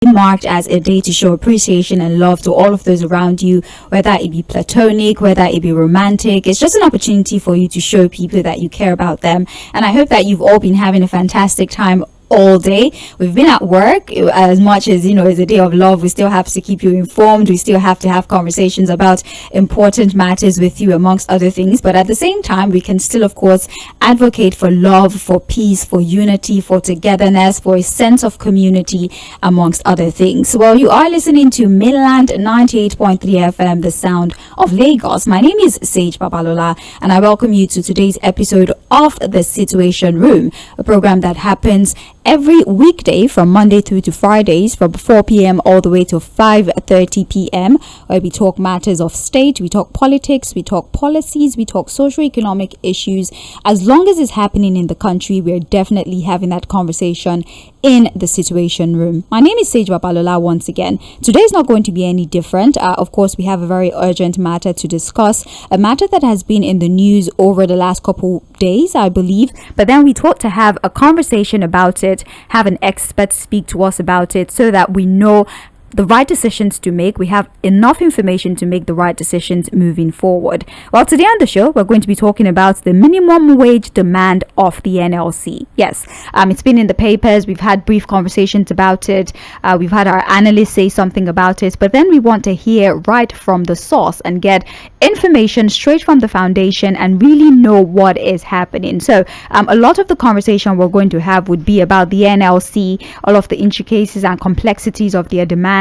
marked as a day to show appreciation and love to all of those around you, whether it be platonic, whether it be romantic. It's just an opportunity for you to show people that you care about them. And I hope that you've all been having a fantastic time all day. We've been at work. As much as it's a day of love, we still have to keep you informed. We still have to have conversations about important matters with you, amongst other things. But at the same time, we can still, of course, advocate for love, for peace, for unity, for togetherness, for a sense of community, amongst other things. Well, you are listening to Mainland 98.3 FM, the sound of Lagos. My name is Babalola, and I welcome you to today's episode of The Situation Room, a program that happens every weekday from Monday through to Fridays from 4 p.m. all the way to 5:30 p.m. where we talk matters of state, we talk politics, we talk policies, we talk socio-economic issues. As long as it's happening in the country, we're definitely having that conversation in the Situation Room. My name is Babalola once again. Today is not going to be any different. Of course, we have a very urgent matter to discuss, a matter that has been in the news over the last couple days, I believe. But then we thought to have a conversation about it, have an expert speak to us about it so that we know the right decisions to make. We have enough information to make the right decisions moving forward. Well, today on the show, we're going to be talking about the minimum wage demand of the NLC. Yes, it's been in the papers. We've had brief conversations about it. We've had our analysts say something about it, but then we want to hear right from the source and get information straight from the foundation and really know what is happening. So a lot of the conversation we're going to have would be about the NLC, all of the intricacies and complexities of their demands,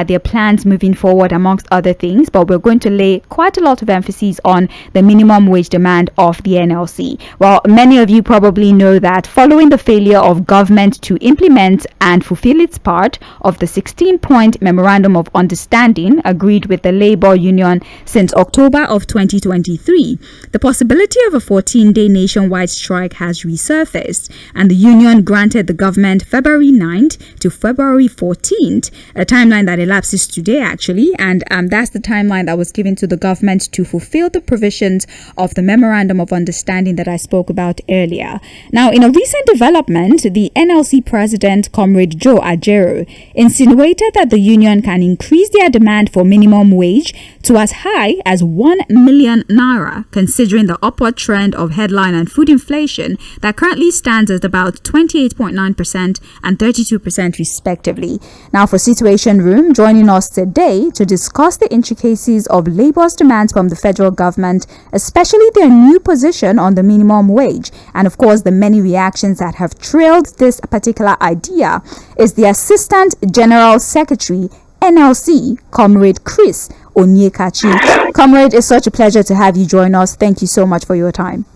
their plans moving forward, amongst other things. But we're going to lay quite a lot of emphasis on the minimum wage demand of the NLC. Well, many of you probably know that following the failure of government to implement and fulfill its part of the 16-point memorandum of understanding agreed with the labor union since October of 2023, the possibility of a 14-day nationwide strike has resurfaced, and the union granted the government February 9th to February 14th, a timeline that elapses today actually, and that's the timeline that was given to the government to fulfill the provisions of the memorandum of understanding that I spoke about earlier. Now, in a recent development, the NLC president, Comrade Joe Ajaero, insinuated that the union can increase their demand for minimum wage to as high as 1 million naira, considering the upward trend of headline and food inflation that currently stands at about 28.9% and 32% respectively. Now, for Situation Room, joining us today to discuss the intricacies of labor's demands from the federal government, especially their new position on the minimum wage, and of course the many reactions that have trailed this particular idea, is the Assistant General Secretary, NLC, Comrade Chris ONYEKACHI. Comrade, it's such a pleasure to have you join us. Thank you so much for your time.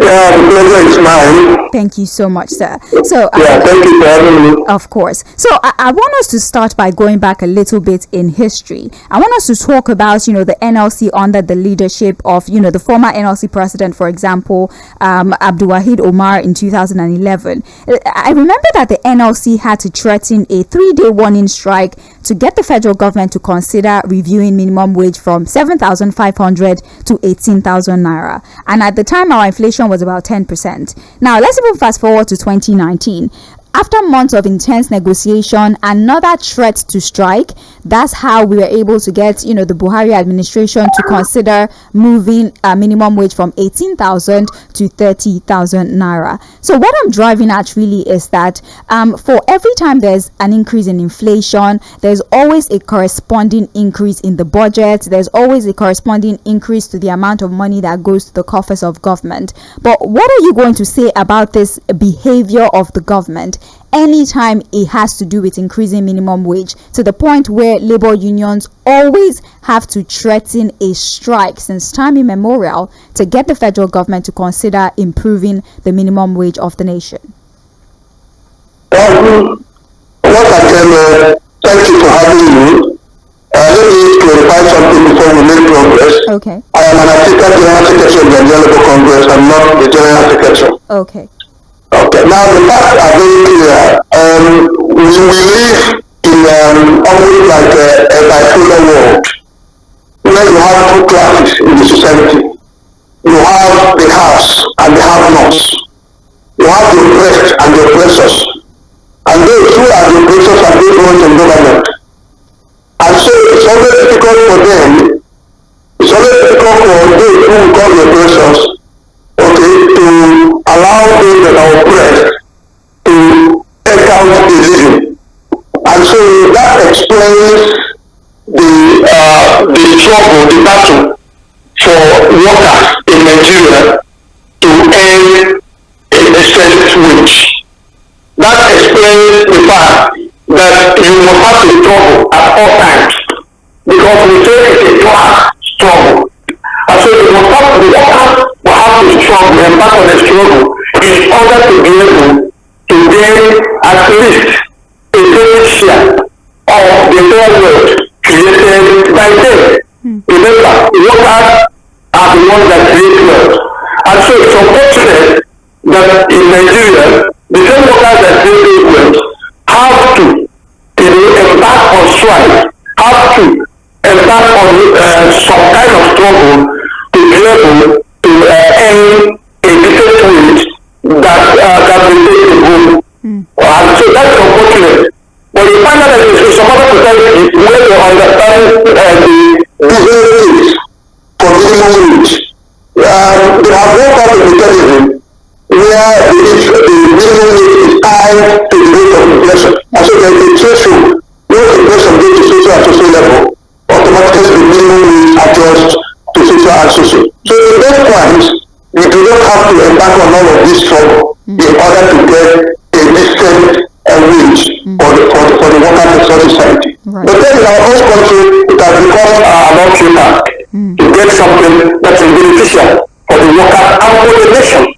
Yeah, the pleasure is mine. Thank you so much, sir. So, thank you for having me. Of course. So, I want us to start by going back a little bit in history. I want us to talk about, the NLC under the leadership of, the former NLC president, for example, Abdulwahid Omar in 2011. I remember that the NLC had to threaten a 3-day warning strike to get the federal government to consider reviewing minimum wage from 7,500 to 18,000 naira. And at the time, our inflation was about 10%. Now, let's even fast forward to 2019. After months of intense negotiation, another threat to strike, that's how we were able to get, the Buhari administration to consider moving minimum wage from 18,000 to 30,000 naira. So what I'm driving at really is that for every time there's an increase in inflation, there's always a corresponding increase in the budget. There's always a corresponding increase to the amount of money that goes to the coffers of government. But what are you going to say about this behavior of the government anytime it has to do with increasing minimum wage, to the point where labor unions always have to threaten a strike since time immemorial to get the federal government to consider improving the minimum wage of the nation? What I can thank you for having me. Let me clarify something before we make progress. Okay. I am an Assistant General Secretary of the Nigerian Labour Congress. I'm not the General Secretary. Okay. Okay, now the facts are very clear. We live in almost like a bipolar world, where you have two classes in the society. You have the haves and the have-nots. You have the oppressed and the oppressors. And and those who are the producers and influence in government. And so it's always difficult for them, it's always difficult for those who will call the oppressors, okay, to allow those that are oppressed to take out the living. And so that explains the struggle, the battle for workers in Nigeria to earn a decent wage. That explains the fact that you must have to struggle at all times, because we say it's a class struggle. And so the workers will have to struggle and part of the struggle in order to be able to gain at least a great share of the fair wealth created by them. Remember, workers are the ones that create wealth. And so it's unfortunate that in Nigeria, the same workers that create wealth have to embark on strike, have to embark on some kind of struggle to be able to earn a decent wage that will take the home. And so that's unfortunate. But you find out that in some other societies where you understand the business case for minimum wage, they have worked out a mechanism where the minimum wage is tied to the rate of inflation. And so there is a threshold. When inflation gets to social and social level, automatically the minimum wage adjusts to social and social. So in those times, you do not have to embark on all of this struggle in order to get a decent wage for the workers in such society. Right. But then in our own country, it has become an option to get something that is beneficial for the workers and for the nation.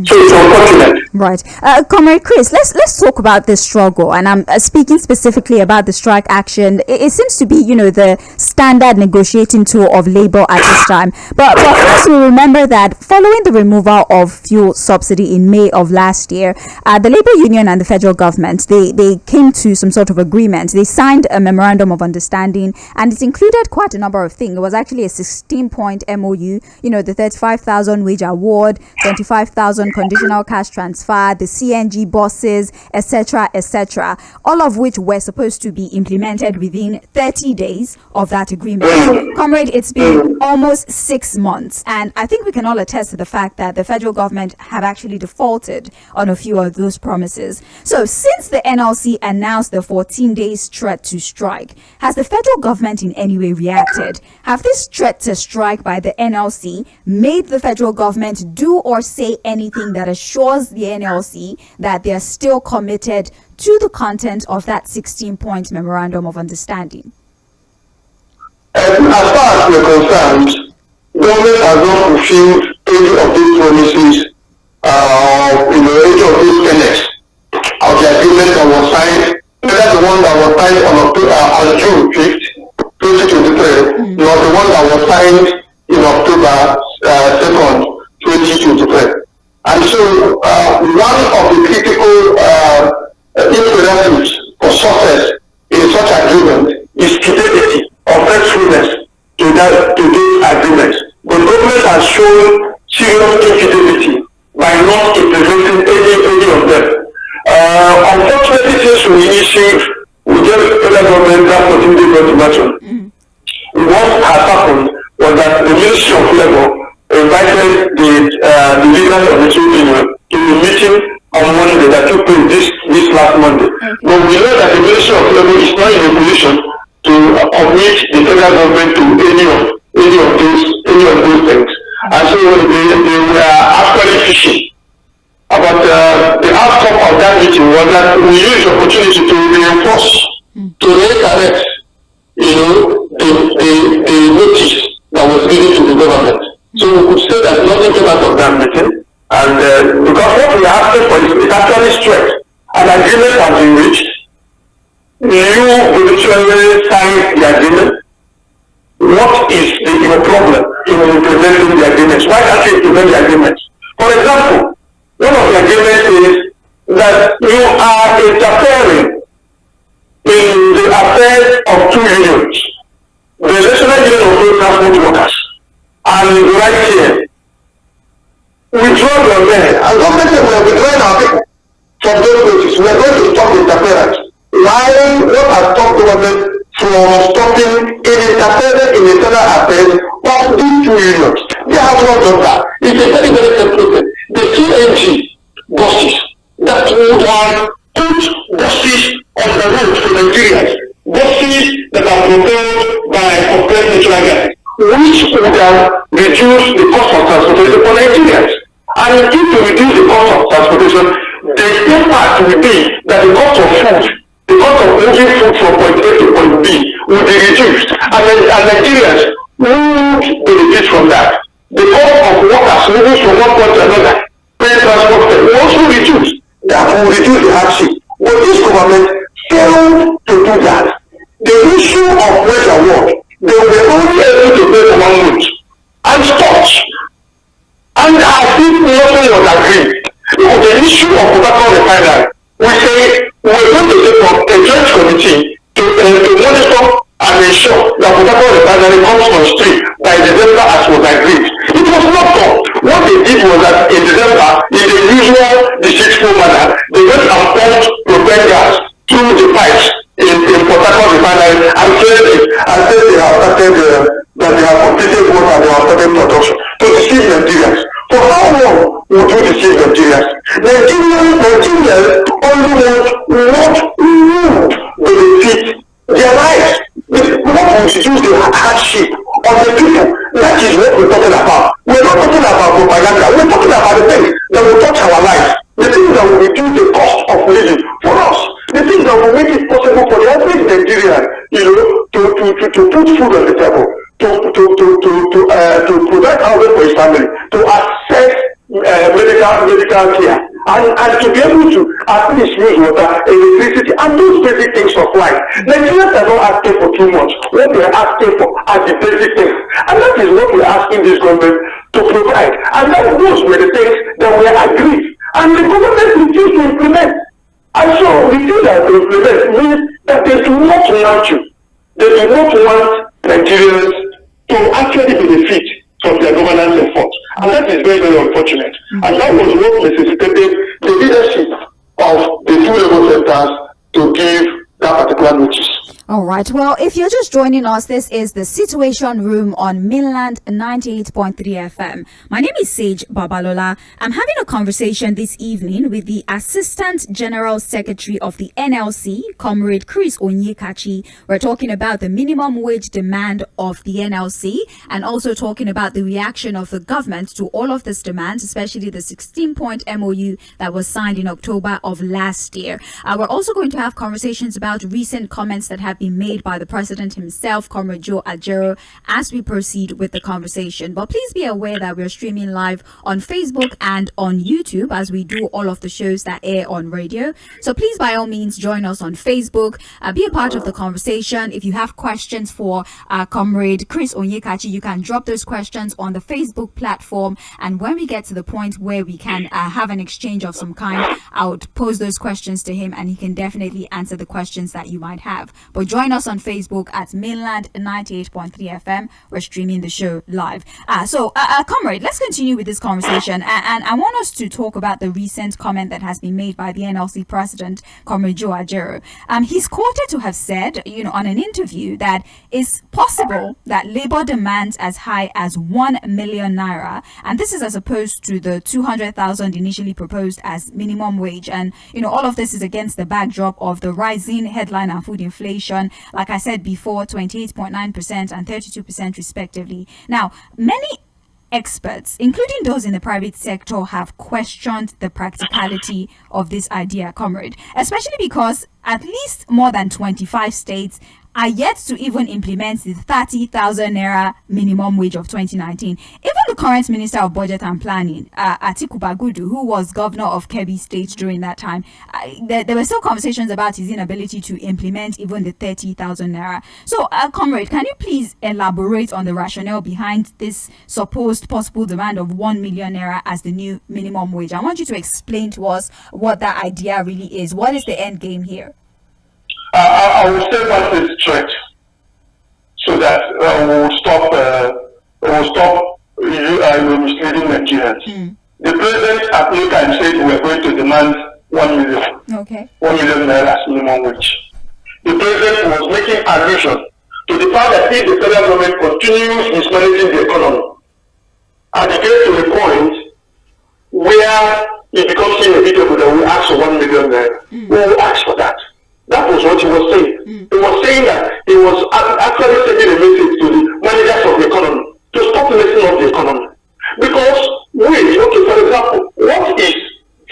So it's unfortunate. Right. Comrade Chris, let's talk about this struggle, and I'm speaking specifically about the strike action. It seems to be, the standard negotiating tool of labor at this time. But first, we remember that following the removal of fuel subsidy in May of last year, the labor union and the federal government, they came to some sort of agreement. They signed a memorandum of understanding, and it included quite a number of things. It was actually a 16-point MOU, the 35,000 wage award, 25,000 conditional cash transfer, the CNG buses, etc., all of which were supposed to be implemented within 30 days of that agreement. Comrade, it's been almost 6 months, and I think we can all attest to the fact that the federal government have actually defaulted on a few of those promises. So since the NLC announced the 14 days threat to strike, has the federal government in any way reacted? Have this threat to strike by the NLC made the federal government do or say anything that assures the NLC that they are still committed to the content of that 16-point memorandum of understanding? As far as we're concerned, government has not fulfilled any of these promises, any of these tenets of the agreement that was signed, whether the one that was signed on June 5th, 2023, or the one that was signed in October 2nd, 2023. And so, one of the critical imperatives for success in such agreement is fidelity or faithfulness to this agreement. The government has shown serious infidelity by not implementing any of them. Unfortunately, since we issued, we gave the federal government that 14-day ultimatum. What has happened was that the Ministry of Labour invited the leaders of the trade union to a meeting on Monday that took place this last Monday. But we know that the Ministry of Labour is not in a position to omit the federal government to any of those things. And so they were actually fishing. But the outcome of that meeting was that we used the opportunity to reinforce, to redirect, the notice that was given to the government. So we could say that nothing came out of that meeting, and because what we are asking for is actually straight. An agreement has been reached. You voluntarily signed the agreement. What is your problem in implementing the agreement? Why can't you implement the agreement? For example, one of the agreements is that you are interfering in the affairs of two unions, the National Union of Road Transport Workers and right here. Withdraw your men, and government said we are withdrawing our people from those places. We are going to stop interfering. has stopped government from stopping interfering in internal affairs of these two unions. They have not done that. It's a very, very simple thing. The CNG buses that would have put buses on the road for Nigerians, buses that are propelled by compressed natural gas, which would have reduced the cost of transportation for Nigerians. And if you reduce the cost of transportation, the impact will be that the cost of food, the cost of moving food from point A to point B will be reduced. And Nigerians would benefit from that. The cost of workers moving from one point to another, paying transport fare, will also reduce. That will reduce the hardship. But this government failed to do that. The issue of wage award, they were only able to pay for 1 month and stopped. And I think nothing was agreed. On the issue of Port refinery, we say we're going to set up a joint committee to monitor and ensure that Port refinery comes on stream by December as was agreed. It was not done. What they did was that in December, in the usual deceitful manner, they went and pumped propane gas through the pipes in Port refinery and said they have started that they have completed work and they have started production to deceive Nigerians. For how long would you deceive Nigerians? Nigerians only want to benefit their lives. What will reduce the hardship on the people? That is what we're talking about. We're not talking about propaganda. We're talking about the things that will touch our lives. The things that will reduce the cost of living for us. The things that will make it possible for the average Nigerian, to put food on the table, to provide housing for his family, to access medical care, and to be able to at least use water, electricity, and those basic things of life. Nigerians are not asking for too much. What they are asking for are the basic things. And that is what we are asking this government to provide. And those were the things that were agreed. And the government refused to implement. And so refusal to implement means that they do not want you. They do not want Nigerians to actually benefit from their governance efforts. And that is very, very unfortunate. And that was what necessitated the leadership of the two level centers to give that particular notice. All right. Well, if you're just joining us, this is the Situation Room on Mainland 98.3 FM. My name is Sage Babalola. I'm having a conversation this evening with the Assistant General Secretary of the NLC, Comrade Chris ONYEKACHI. We're talking about the minimum wage demand of the NLC and also talking about the reaction of the government to all of this demands, especially the 16-point MOU that was signed in October of last year. We're also going to have conversations about recent comments that have been made by the president himself, Comrade Joe Ajero, as we proceed with the conversation. But please be aware that we're streaming live on Facebook and on YouTube as we do all of the shows that air on radio. So please, by all means, join us on Facebook. Be a part of the conversation. If you have questions for Comrade Chris ONYEKACHI, you can drop those questions on the Facebook platform. And when we get to the point where we can have an exchange of some kind, I would pose those questions to him and he can definitely answer the questions that you might have. But join us on Facebook at Mainland 98.3 FM. We're streaming the show live. Comrade, let's continue with this conversation. And I want us to talk about the recent comment that has been made by the NLC president, Comrade Joe Ajero. He's quoted to have said, on an interview, that it's possible that labor demands as high as 1 million naira. And this is as opposed to the 200,000 initially proposed as minimum wage. And, all of this is against the backdrop of the rising headline and food inflation. Like I said before, 28.9% and 32% respectively. Now, many experts, including those in the private sector, have questioned the practicality of this idea, Comrade, especially because at least more than 25 states are yet to even implement the 30,000 naira minimum wage of 2019. Even the current Minister of Budget and Planning, Atiku Bagudu, who was governor of Kebbi State during that time, there were still conversations about his inability to implement even the 30,000 naira. So, Comrade, can you please elaborate on the rationale behind this supposed possible demand of 1 million naira as the new minimum wage? I want you to explain to us what that idea really is. What is the end game here? I will say that is straight, so that we will stop misleading Nigerians. The president at no time said we are going to demand 1 million. Okay. 1 million naira as minimum wage. the president was making allusion to the fact that if the federal government continues mismanaging the economy, and it gets to a point where it becomes inevitable that we ask for 1 million naira, we will ask for that. That was what he was saying. He was saying that he was actually sending a message to the managers of the economy to stop messing up the economy. Because, okay, for example, what is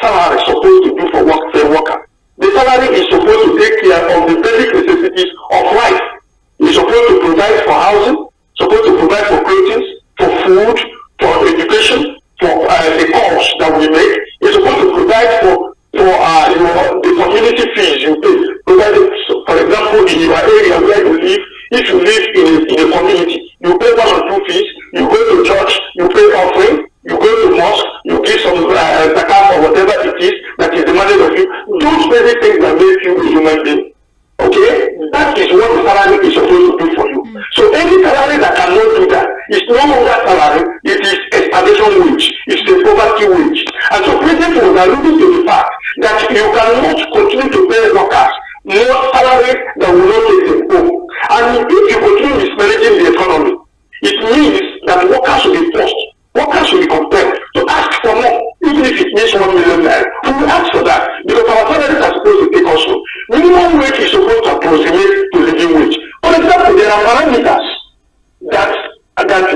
salary supposed to do for a worker? The salary is supposed to take care of the basic necessities of life. It's supposed to provide for housing, supposed to provide for clothing, for food, for education, for the course that we make. It's supposed to provide for the community fees you pay. Provided, for example, in your area where you live, if you live in a community, you pay 1 or 2 fees, you go to church, you pay offering, you go to mosque, you give some zakat or whatever it is that is demanded of you. Those basic things that make you a human being. Okay? That is what the salary is supposed to do for you. So any salary that cannot do that is no longer salary, it is a starvation wage, it's a poverty wage. And so principles are looking to the fact that you cannot continue to pay workers more salary that will not take them home. And if you continue mismanaging the economy, it means that workers will be forced, workers will be compelled to ask for more, even if it means 1 million naira. We will ask for that because our salaries are supposed to take us home. Minimum wage is supposed to approximate to living wage. For example, there are parameters that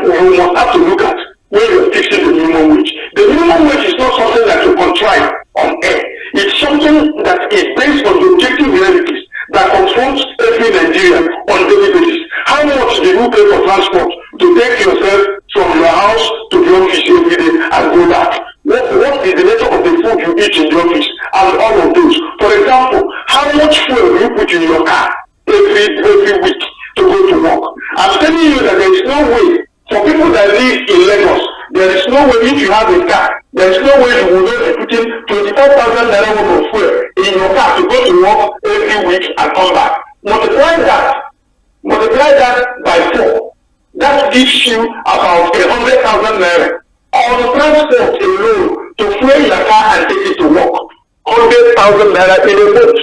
you must have to look at when you're fixing the minimum wage. The minimum wage is not something that you contrive on air. It's something that is based on the objective realities that confronts every Nigerian on a daily basis. How much do you pay for transport to take yourself from your house to the office every day and go back? What is the nature of the food you eat in the office and all of those? For example, how much fuel do you put in your car every week to go to work? I'm telling you that there is no way for people that live in Lagos. There is no way if you have a car, there is no way you will not be putting 25,000 naira worth of fuel in your car to go to work every week and come back. Multiply that by 4. That gives you about 100,000 naira on transport alone to fuel your car and take it to work. 100,000 naira in a month.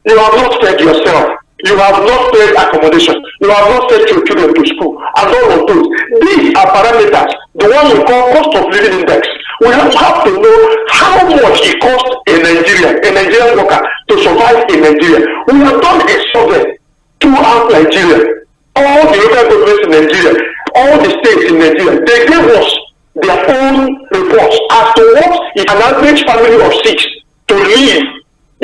You have not fed yourself. You have not paid accommodation. You have not sent your children to school. And all of those. These are parameters, the one we call cost of living index. We have to know how much it costs a Nigerian worker to survive in Nigeria. We have done a survey throughout Nigeria. All the local governments in Nigeria, all the states in Nigeria, they gave us their own reports as to what is an average family of 6 to live,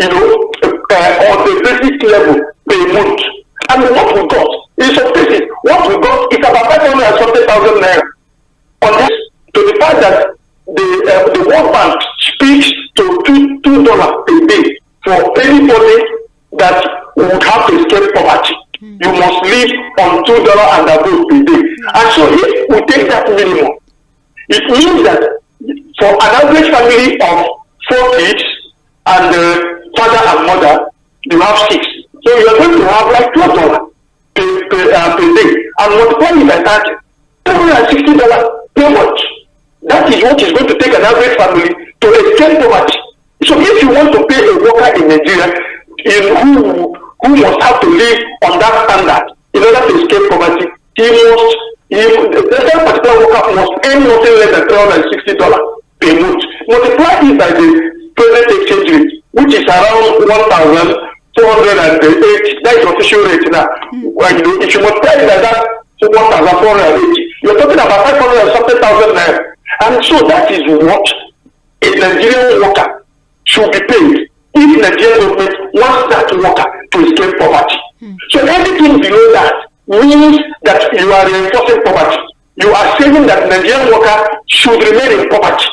on the basic level per month. And what we got in some cases, what we got is about 570,000 naira. On this, to the fact that the World Bank speaks to $2 a day for anybody that would have to escape poverty. You must live on $2 and above per day. And so if we take that minimum, it means that for an average family of 4 kids and father and mother, you have 6. So you are going to have like $12 per day. And multiply it by 30, $760 per month. That is what is going to take an average family to escape poverty. So if you want to pay a worker in Nigeria who must have to live on that standard in order to escape poverty, that particular worker must earn nothing less than $360 per month. Multiply it by the present exchange rate, which is around 1,480. That is official rate now. If you multiply it by that, 1,480, you're talking about 570,000 naira. And so that is what a Nigerian worker should be paid if Nigerian government wants that worker to escape poverty. So anything below that means that you are reinforcing poverty. You are saying that Nigerian worker should remain in poverty.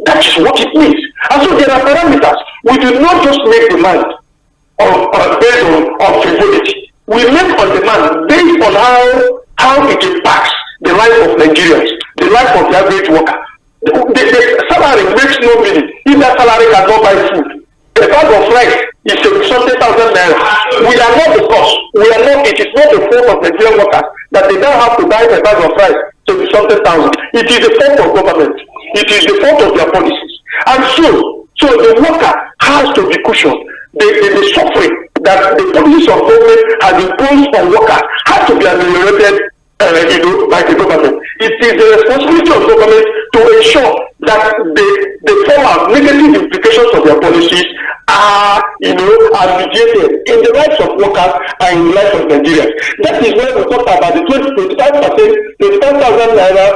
That is what it means. And so there are parameters. We do not just make demand based on frivolity. We make on demand based on how it impacts the life of Nigerians, the life of the average worker. The salary makes no meaning if that salary cannot buy food. The bag of rice is 70,000 naira. We are not the cause. It is not the fault of Nigerian workers that they now have to buy a bag of rice 70,000. It is the fault of government. It is the fault of their policies. And so the worker has to be cushioned, the suffering that the policies of government has imposed on workers has to be ameliorated, by the government. It is the responsibility of government to ensure that the former negative implications of their policies are, mediated in the lives of workers and in the lives of Nigerians. That is why we talk about the 25,000 naira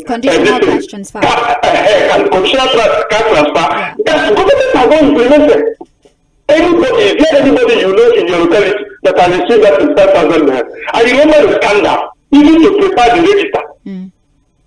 conditional cash transfer and conditional cash transfer. Yeah. That government has not implemented. Is there anybody you know in your locality that has received that 25,000 naira? I remember the scandal, even to prepare the register.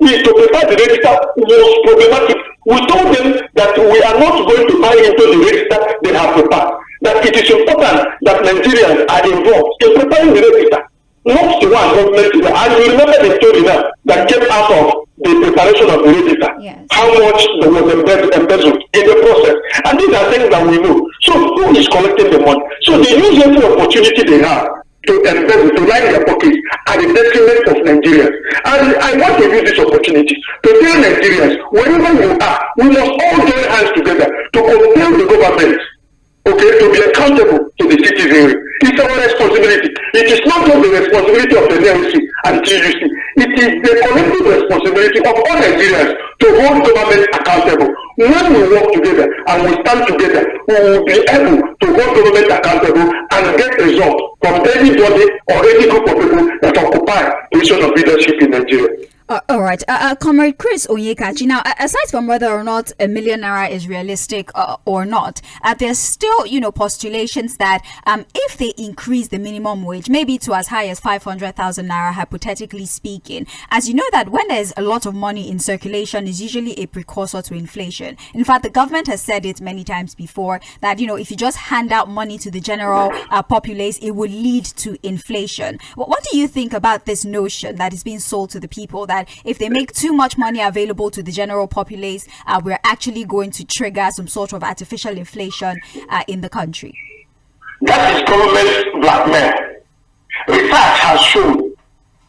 To prepare the register was problematic. We told them that we are not going to buy into the register they have prepared. That it is important that Nigerians are involved in preparing the register, not the one government. And you remember the story now that came out of the preparation of the register, yes. How much there was embezzled in the process. And these are things that we know. So who is collecting the money? So they use every opportunity they have to embezzle, to line their pockets at the detriment of Nigerians. And I want to use this opportunity to tell Nigerians, wherever you are, we must all join hands together to compel the government, to be accountable to the citizenry. It's our responsibility. It is not just the responsibility of the _LC and _TUC. It is the collective responsibility of all Nigerians to hold government accountable. When we work together and we stand together, we will be able to hold government accountable and get results from anybody or any group of people that occupy position of leadership in Nigeria. All right, Comrade Chris Onyekachi. Now, aside from whether or not $1 million naira is realistic or not, there's still, postulations that if they increase the minimum wage, maybe to as high as 500,000 naira, hypothetically speaking, as you know that when there's a lot of money in circulation, is usually a precursor to inflation. In fact, the government has said it many times before that if you just hand out money to the general populace, it will lead to inflation. What do you think about this notion that is being sold to the people, that if they make too much money available to the general populace, we're actually going to trigger some sort of artificial inflation in the country? That is government blackmail. Research has shown,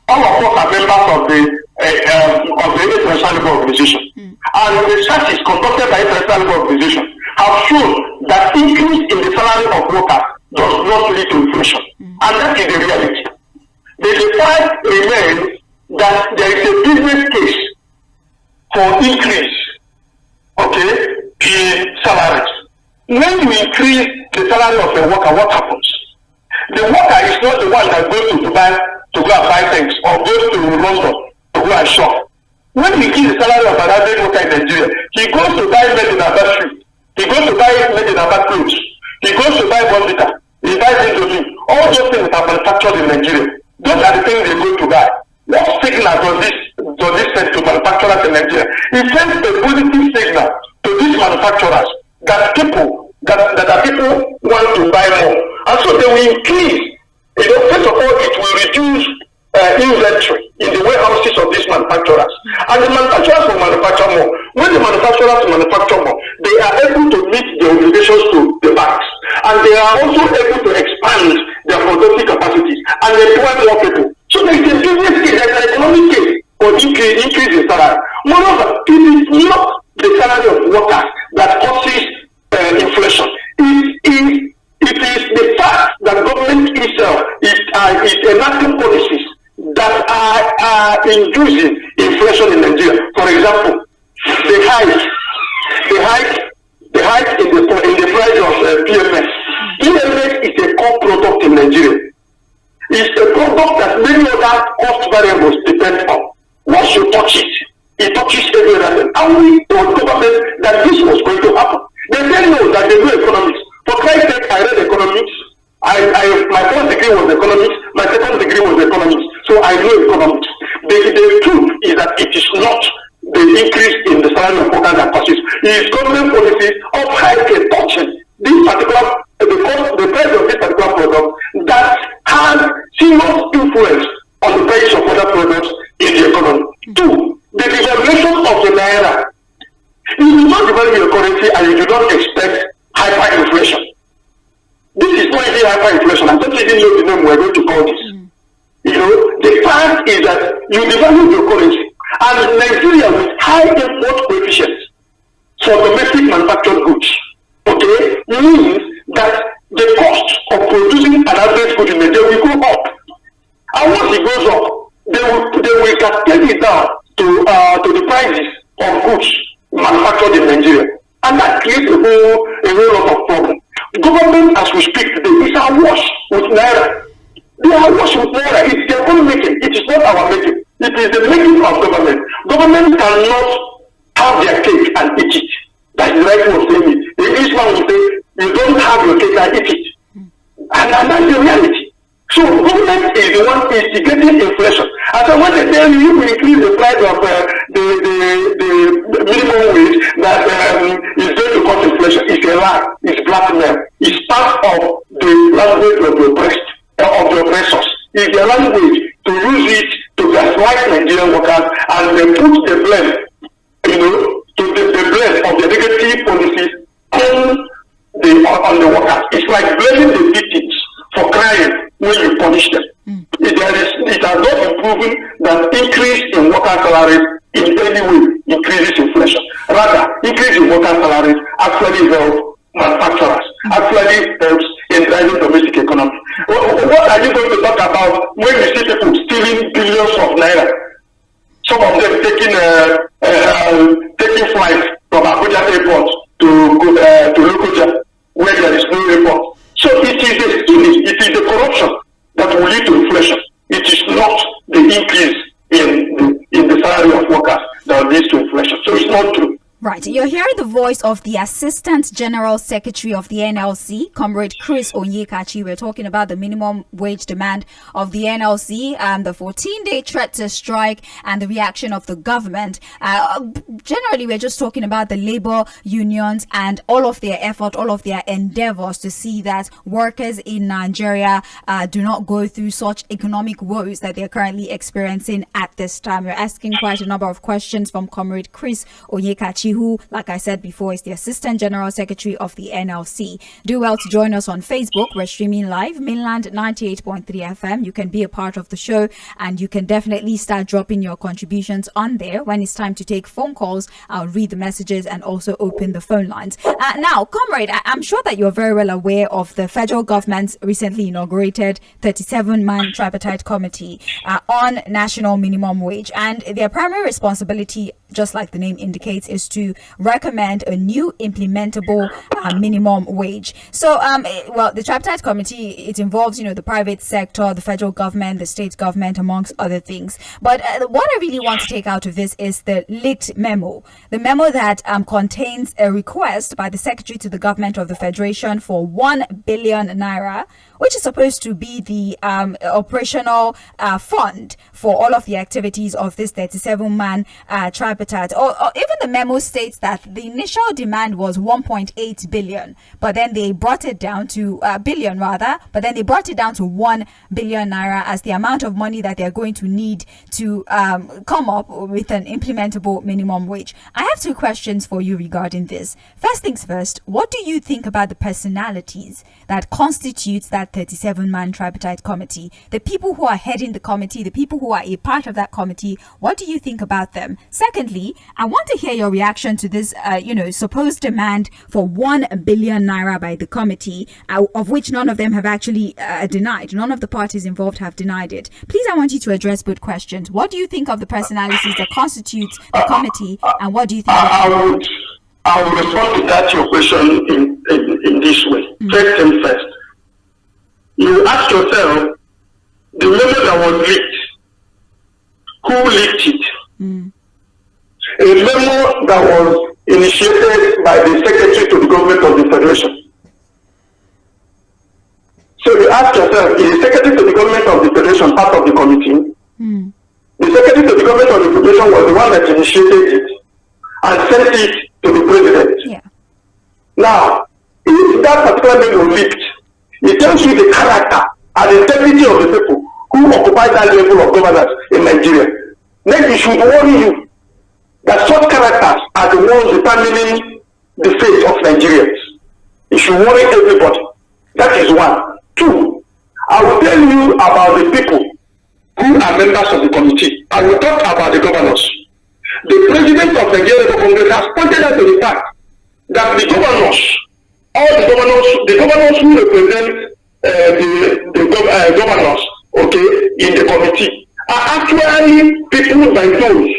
all of us are members of the International Labour Organization, and research is conducted by International Labour Organization have shown that increase in the salary of workers does not lead to inflation, and that is the reality. The fact remains that there is a business case for increase, in salaries. When you increase the salary of the worker, what happens? The worker is not the one that goes to Dubai to go and buy things, or goes to London to go and shop. When you increase the salary of an average worker in Nigeria, he goes to buy made in Abba shoes, he goes to buy made in Abba clothes, he goes to buy Bonvita, he buys Indomie. All those things that are manufactured in Nigeria, those are the things they go to buy. What signal does this send to manufacturers in Nigeria? It sends a positive signal to these manufacturers that people want to buy more, and so they will increase. First of all, it will reduce inventory in the warehouses of these manufacturers, and the manufacturers will manufacture more. When the manufacturers manufacture more, they are able to meet their obligations to the banks, and they are also able to expand their productive capacities and employ more people. So there is a business case, there is an economic case for increase in salary. Moreover, it is not the salary of workers that causes inflation. It is the fact that government itself is enacting policies that are inducing inflation in Nigeria. For example, the hike in the price of PMS. PMS is a core product in Nigeria. It's a product that many other cost variables depend on. Once you touch it touches every other. And we told government that this was going to happen. They said no, that they know economics. For Christ's sake, I read economics. My first degree was economics. My second degree was economics. So I know economics. The truth is that it is not the increase in the salary of workers that causes. It is government policies of hiking touching this particular the price of this particular product that has serious influence on the price of other products in the economy. Two, the devaluation of the naira. If you don't devalue your currency and you do not expect hyperinflation, this is not even hyperinflation. I don't even know the name we're going to call this. The fact is that you devalue your currency, and Nigeria with high import coefficients for domestic manufactured goods, means that the cost of producing an average good in Nigeria will go up. And once it goes up, they will cascade it down to the prices of goods manufactured in Nigeria. And that creates a whole lot of problems. Government, as we speak today, is awash with Naira. They are awash with Naira. It's their own making. It is not our making. It is the making of government. Government cannot have their cake and eat it. That's the right way of saying it. The Englishman will say, you don't have your cake and eat it. And that's the reality. So government is the one instigating inflation. And so when they tell you will increase the price of the minimum wage that is going to cause inflation, it's a lie. It's blackmail. It's part of the language of the oppressors. It's a language to use it to gaslight Nigerian workers and they put the blame, to the blame of the negative policies on the workers. It's like blaming the victims for crying when you punish them. It has not been proven that increase in worker salaries in any way increases inflation. Rather, increase in worker salaries actually helps manufacturers, actually helps in driving domestic economy. What are you going to talk about when you see people stealing billions of naira? Some of them taking flights from Abuja airport to Lɪਧᴇ, where there is no airport. So it is the stealing, it is the corruption that will lead to inflation. It is not the increase in the salary of workers that leads to inflation. So it's not true. Right. You're hearing the voice of the Assistant General Secretary of the NLC, Comrade Chris Onyekachi. We're talking about the minimum wage demand of the NLC and the 14-day threat to strike and the reaction of the government. Generally, we're just talking about the labor unions and all of their effort, all of their endeavors to see that workers in Nigeria do not go through such economic woes that they're currently experiencing at this time. We're asking quite a number of questions from Comrade Chris Onyekachi, who, like I said before, is the Assistant General Secretary of the NLC. Do well to join us on Facebook. We're streaming live, Mainland 98.3 FM. You can be a part of the show and you can definitely start dropping your contributions on there. When it's time to take phone calls, I'll read the messages and also open the phone lines. Now, Comrade, I'm sure that you're very well aware of the federal government's recently inaugurated 37-man tripartite committee on national minimum wage. And their primary responsibility, just like the name indicates, is to recommend a new implementable minimum wage. So, the tripartite committee, it involves, the private sector, the federal government, the state government, amongst other things. But what I really want to take out of this is the leaked memo. The memo that contains a request by the Secretary to the Government of the Federation for 1 billion naira, which is supposed to be the operational fund for all of the activities of this 37-man tripartite. Or even the memo states that the initial demand was 1.8 billion, but then they brought it down to billion rather, but then they brought it down to 1 billion naira as the amount of money that they're going to need to come up with an implementable minimum wage. I have two questions for you regarding this. First things first, what do you think about the personalities that constitutes that 37-man tripartite committee? The people who are heading the committee, the people who are a part of that committee, what do you think about them? Secondly, I want to hear your reaction to this, supposed demand for 1 billion naira by the committee, of which none of them have actually denied. None of the parties involved have denied it. Please, I want you to address both questions. What do you think of the personalities that constitute the committee, and what do you think? I will respond to that your question in this way. First thing first, you ask yourself, the memo that was leaked, who leaked it? A memo that was initiated by the Secretary to the Government of the Federation. So you ask yourself, is the Secretary to the Government of the Federation part of the committee? The Secretary to the Government of the Federation was the one that initiated it and sent it to the President. Yeah. Now, if that particular memo leaked, it tells you the character and the integrity of the people who occupy that level of governance in Nigeria. Then it should worry you that such characters are the ones determining the fate of Nigerians. It should worry everybody. That is one. Two, I will tell you about the people who are members of the committee. I will talk about the governors. The President of the Congress has pointed out to the fact that the governors all the governors who represent the governors, okay, in the committee are actually people like those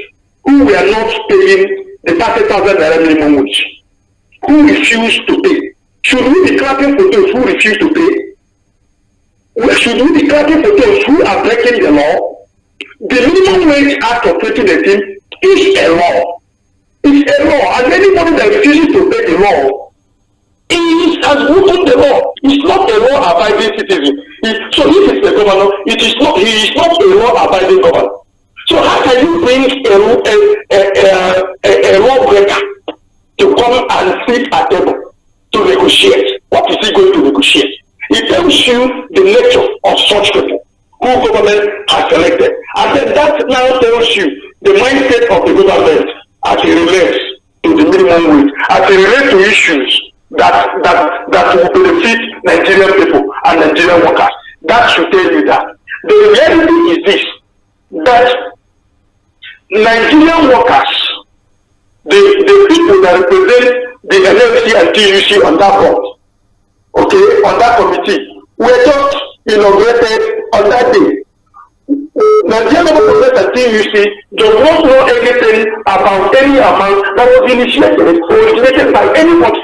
who were not paying the 30,000 naira minimum wage, who refused to pay. Should we be clapping for those who refuse to pay? Should we be clapping for those who are breaking the law? The Minimum Wage Act of 2018 is a law. It's a law, and anybody that refuses to pay the law has broken the law. It's not a law-abiding citizen. So if it's the governor, he is not a law-abiding governor. So how can you bring a lawbreaker to come and sit at table to negotiate? What is he going to negotiate? It tells you the nature of such people who government has selected. And then that now tells you the mindset of the government as it relates to the minimum wage, as it relates to issues that will benefit Nigerian people and Nigerian workers. That should tell you that. The reality is this, that Nigerian workers, the people that represent the NLC and TUC on that board, okay, on that committee, were just inaugurated on that day. Nigerian government and TUC does not know anything about any amount that was originated by anybody,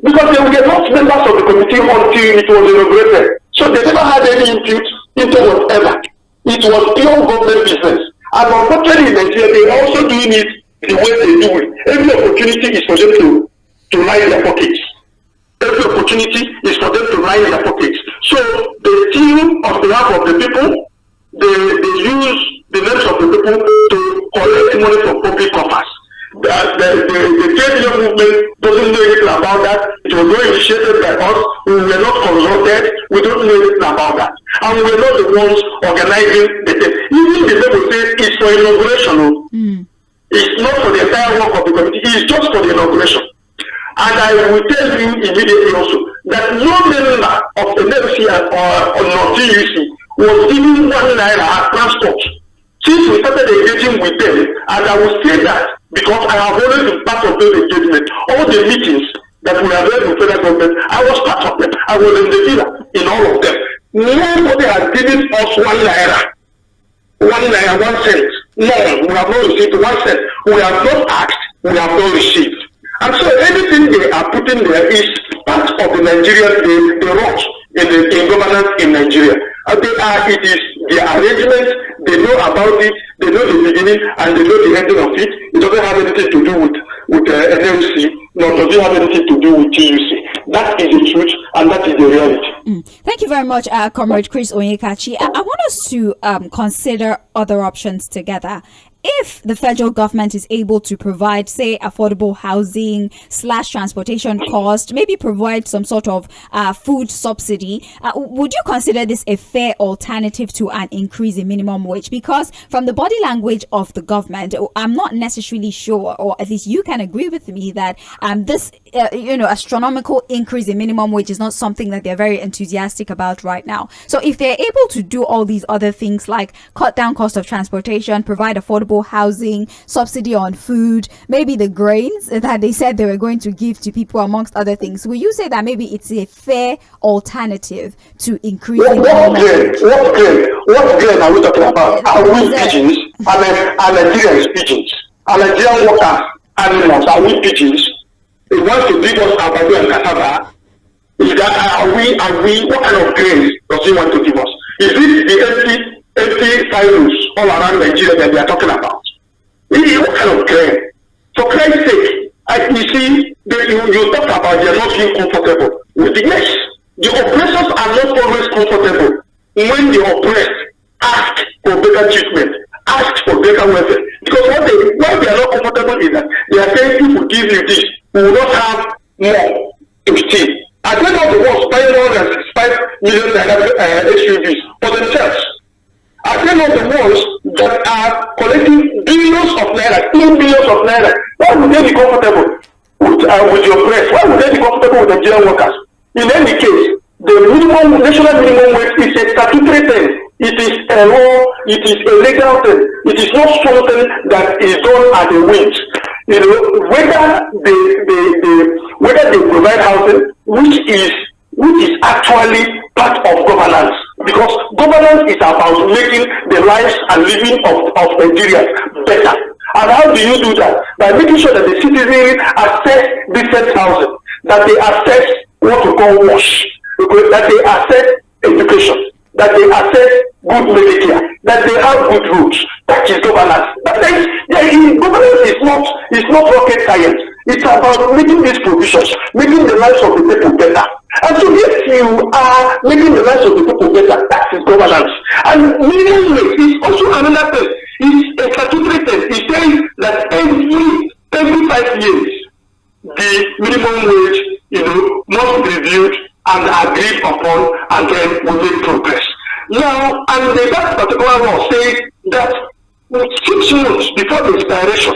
because they were not members of the committee until it was inaugurated. So they never had any input into whatever. It was pure government business. And unfortunately in Nigeria, they are also doing it the way they do it. Every opportunity is for them to line their pockets. Every opportunity is for them to line their pockets. So they steal on behalf of the people. They use the names of the people to collect money from public coffers. The trade union movement doesn't know anything about that. It was not initiated by us. We were not consulted. We don't know anything about that. And we were not the ones organizing the thing. Even the people say it's for inauguration. It's not for the entire work of the committee. It's just for the inauguration. And I will tell you immediately also that no member of the NLC or TUC was given 1 naira as transport. Since we started engaging with them, and I will say that because I have always been part of those engagements, all the meetings that we have held with federal government, I was part of them. I was in the villa in all of them. Nobody has given us 1 naira. 1 naira, 1 cent. No, we have not received 1 cent. We have not asked, we have not received. And so anything they are putting there is part of the Nigerian, the rot in governance in Nigeria. It is their arrangement, they know about it, they know the beginning and they know the ending of it. It doesn't have anything to do with NLC, nor does it have anything to do with TUC. That is the truth and that is the reality. Thank you very much, Comrade Chris Onyekachi. I want us to consider other options together. If the federal government is able to provide, say, affordable housing / transportation cost, maybe provide some sort of food subsidy, would you consider this a fair alternative to an increase in minimum wage? Because from the body language of the government, I'm not necessarily sure, or at least you can agree with me that this astronomical increase in minimum wage is not something that they're very enthusiastic about right now. So if they're able to do all these other things like cut down cost of transportation, provide affordable housing, subsidy on food, maybe the grains that they said they were going to give to people, amongst other things, will you say that maybe it's a fair alternative to increasing what grain are we talking about? Are we pigeons? Are Nigerians pigeons? Are Nigerian workers animals? Are we pigeons? It wants to give us avocado and cassava. Is that are we what kind of grain does he want to give us? Is it the empty silos all around Nigeria that they are talking about? What kind of grain? For Christ's sake, you see, you talk about they are not being comfortable with the yes. The oppressors are not always comfortable when the oppressed ask for better treatment, ask for better welfare. Because why they are not comfortable is that they are saying people give you this, we will not have more to steal. Are they not the ones buying more than 65 million SUVs for themselves? Are they not the ones that are collecting billions of naira, 2 billions of naira? Why would they be comfortable with your press? Why would they be comfortable with the Nigerian workers? In any case, the national minimum wage is a statutory thing. It is a law, it is a legal thing. It is not something that is done at the whim. You know, whether they provide housing, which is actually part of governance, because governance is about making the lives and living of Nigerians better. And how do you do that? By making sure that the citizens access decent housing, that they access what we call wash, that they access education, that they access good medical care, that they have good roads. That is governance. Governance is not rocket science. It's about making these provisions, making the lives of the people better. And so if you are making the lives of the people better, that is governance. And minimum wage is also another thing. It's a statutory thing. It says that every 5 years, the minimum wage, must be reviewed and agreed upon, and then we make progress. Now, and that particular law says that 6 months before the expiration,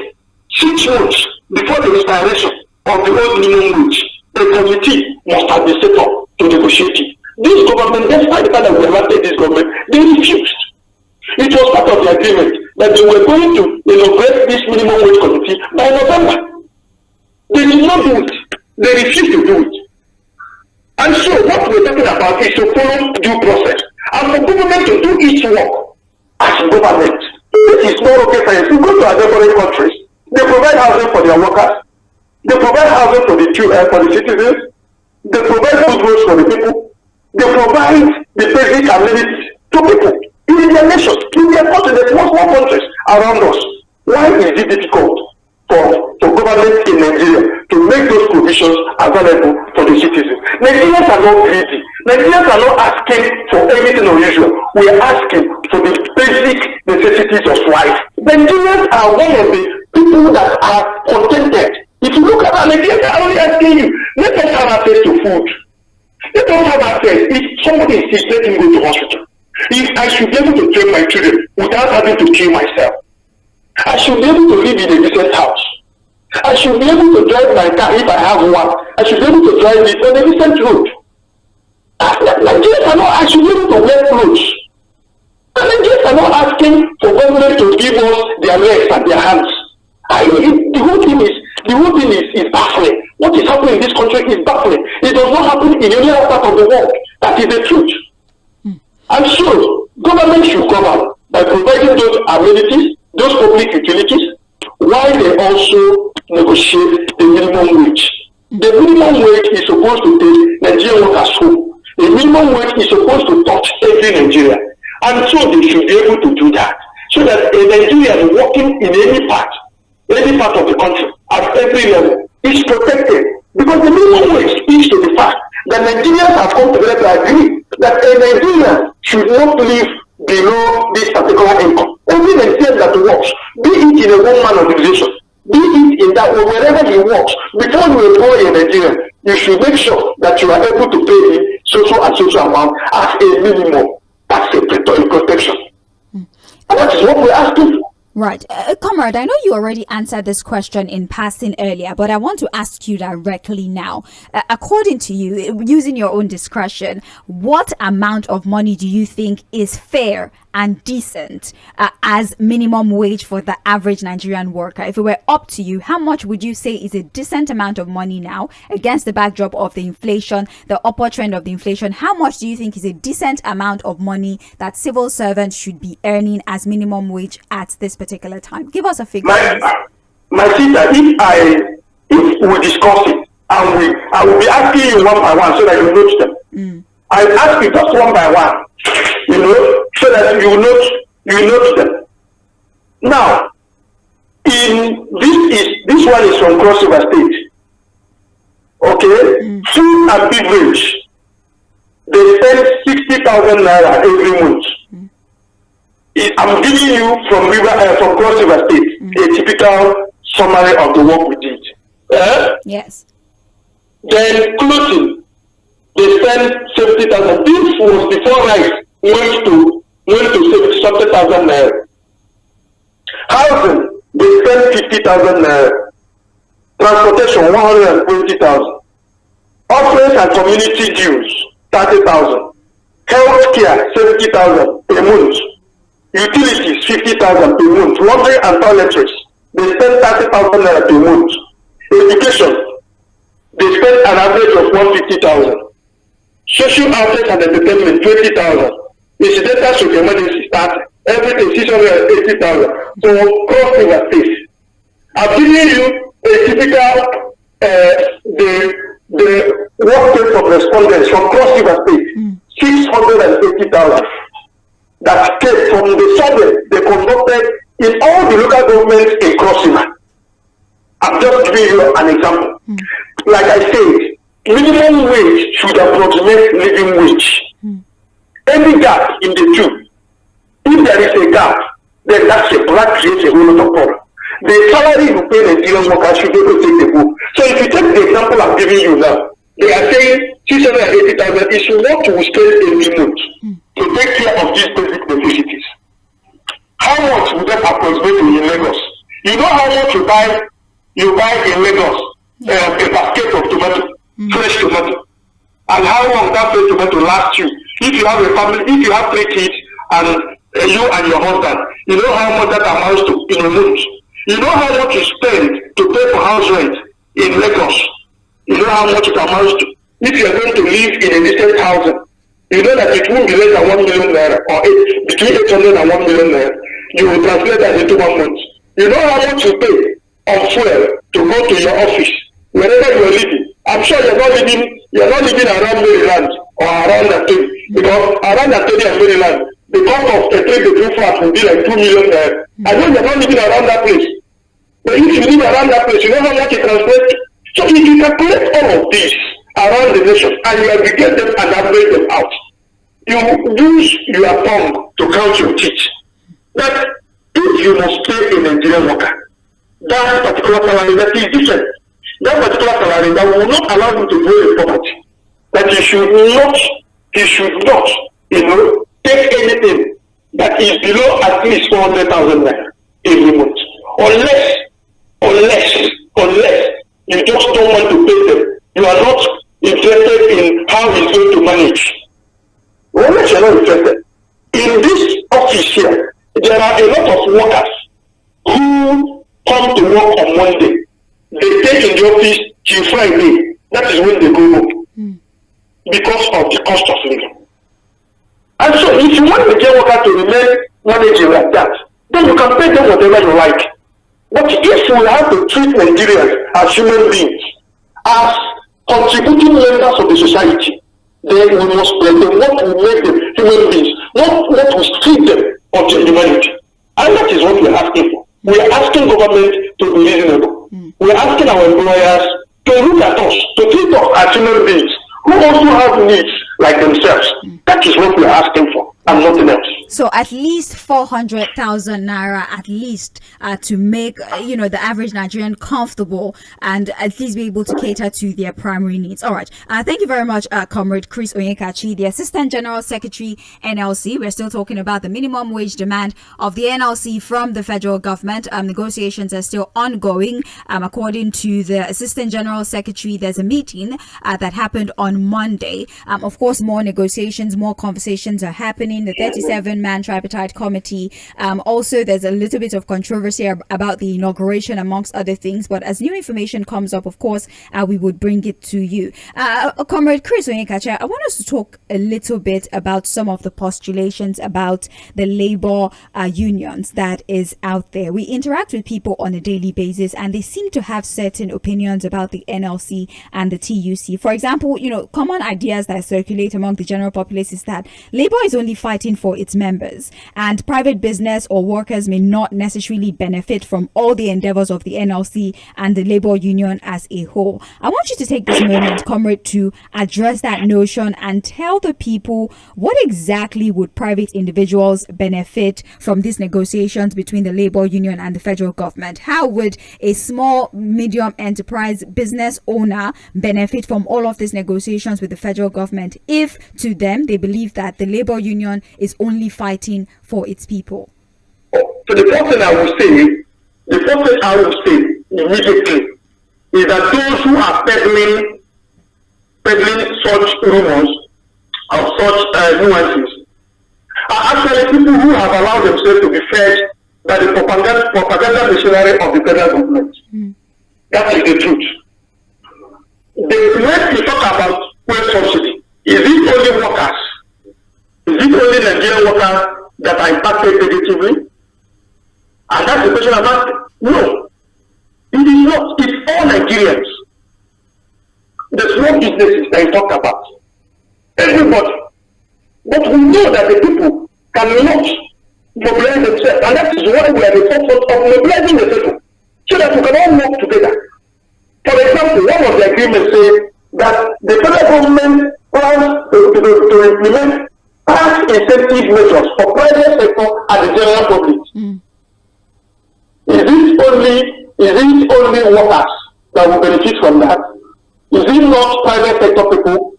6 months before the expiration of the old minimum wage, a committee must have been set up to negotiate it. This government, despite the fact that we elected this government, they refused. It was part of the agreement that they were going to inaugurate this minimum wage committee by November. They did not do it. They refused to do it. And so what we're talking about is to follow due process. And for government to do its work as government, this is not rocket science. You go to other foreign countries, they provide housing for their workers, they provide housing for the citizens, they provide food roads for the people, they provide the basic amenities to people in their nations, in their countries, the small countries around us. Why is it difficult for government in Nigeria to make those provisions available for the citizens? Nigerians are not greedy. Nigerians are not asking for anything unusual. We are asking for the basic necessities of life. Nigerians are one of the people that are contented. If you look at Nigerians, are only asking you, let us have access to food. Let us have access. If somebody is sick, let him go to hospital. If I should be able to train my children without having to kill myself. I should be able to live in a decent house. I should be able to drive my car if I have one. I should be able to drive it on a decent road. Nigerians are not, I should be able to wear clothes. And Nigerians are not asking for government to give us their legs and their hands. The whole thing is baffling. What is happening in this country is baffling. It does not happen in any other part of the world. That is the truth. And so, government should govern by providing those amenities, those public utilities, while they also negotiate the minimum wage. The minimum wage is supposed to take Nigerian workers home. The minimum wage is supposed to touch every Nigerian. And so they should be able to do that. So that a Nigerian working in any part of the country, at every level, is protected. Because the minimum wage speaks to the fact that Nigerians have come together to agree that a Nigerian should not live below this particular income. Every Nigerian that works, be it in a one-man organization, be it in that way, wherever he works, before you employ a Nigerian, you should make sure that you are able to pay him so amount as a minimum. That's a protection. And that is what we're asking for. Right. Comrade, I know you already answered this question in passing earlier, but I want to ask you directly now. According to you, using your own discretion, what amount of money do you think is fair and decent as minimum wage for the average Nigerian worker? If it were up to you, how much would you say is a decent amount of money now against the backdrop of the inflation, the upward trend of the inflation? How much do you think is a decent amount of money that civil servants should be earning as minimum wage at this particular time? Give us a figure. My sister, if we discuss it, I will be asking you one by one so that you note them. I'll ask you just one by one, so that you note them. Now, this one is from 𝗀𝗃. Okay, food and beverage, they spend 60,000 naira every month. I'm giving you from 𝗀𝗃, a typical summary of the work we did. Yes. Then clothing, they spend 70,000. This was before rice went to 70,000 naira. Housing, they spend 50,000 naira. Transportation, 120,000. Offerings and community dues, 30,000. healthcare 70,000 per month, utilities 50,000 per month, laundry and toiletries they spend 30,000 naira per month, education they spend an average of 150,000, social outlets and entertainment 20,000, incidental to emergency start everything 680,000 for cross river states. I'm giving you a typical the workplace of respondents from cross river state, 680,000 that came from the survey they conducted in all the local governments in cross river. I'm just giving you an example. Like I said, minimum wage should approximate living wage. Any gap in the two, if there is a gap, then that's a black creates a whole lot of problem. The salary you pay Nigerian workers should be able to take the book. So if you take the example I'm giving you now, they are saying 680,000 is what we spend every month to take care of these basic necessities. How much would that approximate in Lagos? You know how much you buy in Lagos a basket of tomato, fresh tomato, and how long that fresh tomato lasts you? If you have a family, if you have 3 kids and you and your husband, you know how much that amounts to in a month. You know how much you spend to pay for house rent in Lagos. You know how much it amounts to. If you are going to live in a distant housing, you know that it won't be less than 1 million naira or between 800 and 1 million naira. You will translate that into 1 month. You know how much you pay on fuel to go to your office wherever you are living. I'm sure you're not living around Maryland or around Ntoni, because around Ntoni and Maryland, the cost of a 3-bedroom flat will be like 2 million naira. I know you're not living around that place. But if you live around that place, you know how much it translates. So if you calculate all of this around the nation and you aggregate them and average them out, you use your tongue to count your teeth. That if you must pay a Nigerian worker that particular salary that is different, that particular salary that will not allow him to go in poverty, that he should not, take anything that is below at least 400,000 naira every month, unless you just don't want to pay them. You are not interested in how he's going to manage. Unless you're not interested. In this office here, there are a lot of workers who come to work on Monday. They stay in the office till Friday. That is when they go home. Because of the cost of living. And so if you want the Nigerian worker to remain managing like that, then you can pay them whatever you like. But if we have to treat Nigerians as human beings, as contributing members of the society, then we must pay them what will make them human beings, not what will strip them of their humanity. And that is what we are asking for. We are asking government to be reasonable. We are asking our employers to look at us, to treat us as human beings who also have needs like themselves. That is what we are asking for, and nothing else. So at least 400,000 naira, at least to make the average Nigerian comfortable and at least be able to cater to their primary needs. All right. Thank you very much, Comrade Chris O:Yekachi, the Assistant General Secretary, NLC. We're still talking about the minimum wage demand of the NLC from the federal government. Negotiations are still ongoing. According to the Assistant General Secretary, there's a meeting that happened on Monday. Of course, more negotiations, more conversations are happening. The 37-man tripartite committee. Also, there's a little bit of controversy about the inauguration, amongst other things. But as new information comes up, of course, we would bring it to you. Comrade Chris O:Yekachi, I want us to talk a little bit about some of the postulations about the labor unions that is out there. We interact with people on a daily basis, and they seem to have certain opinions about the NLC and the TUC. For example, common ideas that circulate among the general populace is that labor is only fighting for its members, and private business or workers may not necessarily benefit from all the endeavors of the NLC and the labor union as a whole. I want you to take this moment, Comrade, to address that notion and tell the people what exactly would private individuals benefit from these negotiations between the labor union and the federal government. How would a small, medium enterprise business owner benefit from all of these negotiations with the federal government if, to them, they believe that the labor union is only fighting for its people? So the first thing I will say immediately is that those who are peddling such rumors of such nuances are actually people who have allowed themselves to be fed by the propaganda machinery of the federal government. That is the truth. When we talk about fuel subsidy, is it only workers? Is it only Nigerian workers that are impacted negatively? And that's the question I'm asking. No, it is not. It's all Nigerians. The small businesses that you talk about. Everybody. But we know that the people cannot mobilize themselves, and that is why we are the forefront of mobilizing the people, so that we can all work together. For example, one of the agreements says that the federal government plans to implement tax incentive measures for private sector and the general public. Is it only workers that will benefit from that? Is it not private sector people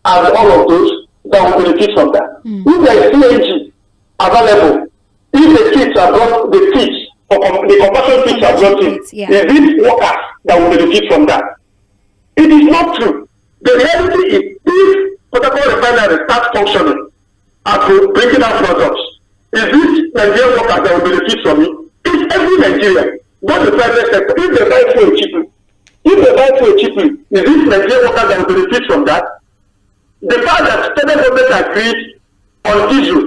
and all of those that will benefit from that? If there is CNG available, if the kits are brought, the compulsion kits are brought in, is it workers that will benefit from that? It is not true. The reality is, if Portable Refinery starts functioning and bringing out products, is it Nigerian workers that will benefit from it? It's every Nigerian, not the private sector. If they buy fuel cheaply, is it Nigerian workers that will benefit from that? The fact that federal government agreed on diesel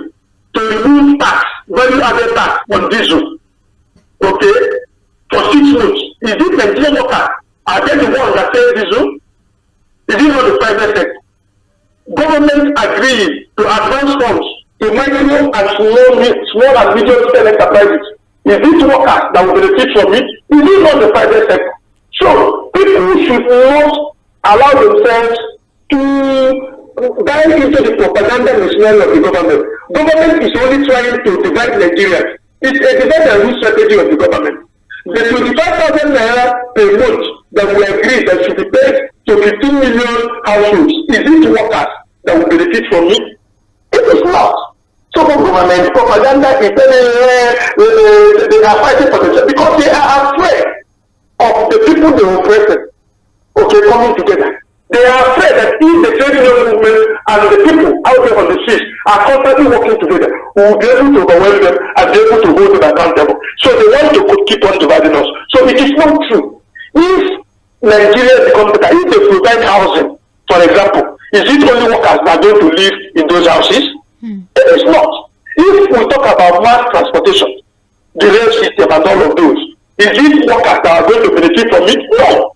to remove tax, value-added tax on diesel, okay, for 6 months, is it Nigerian workers? Are they the ones that sell diesel? Is it not the private sector? Government agreed to advance funds to micro and small and medium-scale enterprises. Is it workers that will benefit from it? Is it not the private sector? So people should not allow themselves to dive into the propaganda machinery of the government. Government is only trying to divide Nigerians. It's a divide and rule strategy of the government. The 25,000 naira per month that we agree that should be paid to 15 million households, is it workers that will benefit from it? It is not. So for government, propaganda is telling they are fighting for themselves because they are afraid of the people they oppress, okay, coming together. They are afraid that if the trade union movement and the people out there on the streets are constantly working together, we will be able to overwhelm them and be able to hold them accountable. So they want to keep on dividing us. So it is not true. If Nigeria becomes better, if they provide housing, for example, is it only workers that are going to live in those houses? It is not. If we talk about mass transportation, the rail system and all of those, is it workers that are going to benefit from it? No.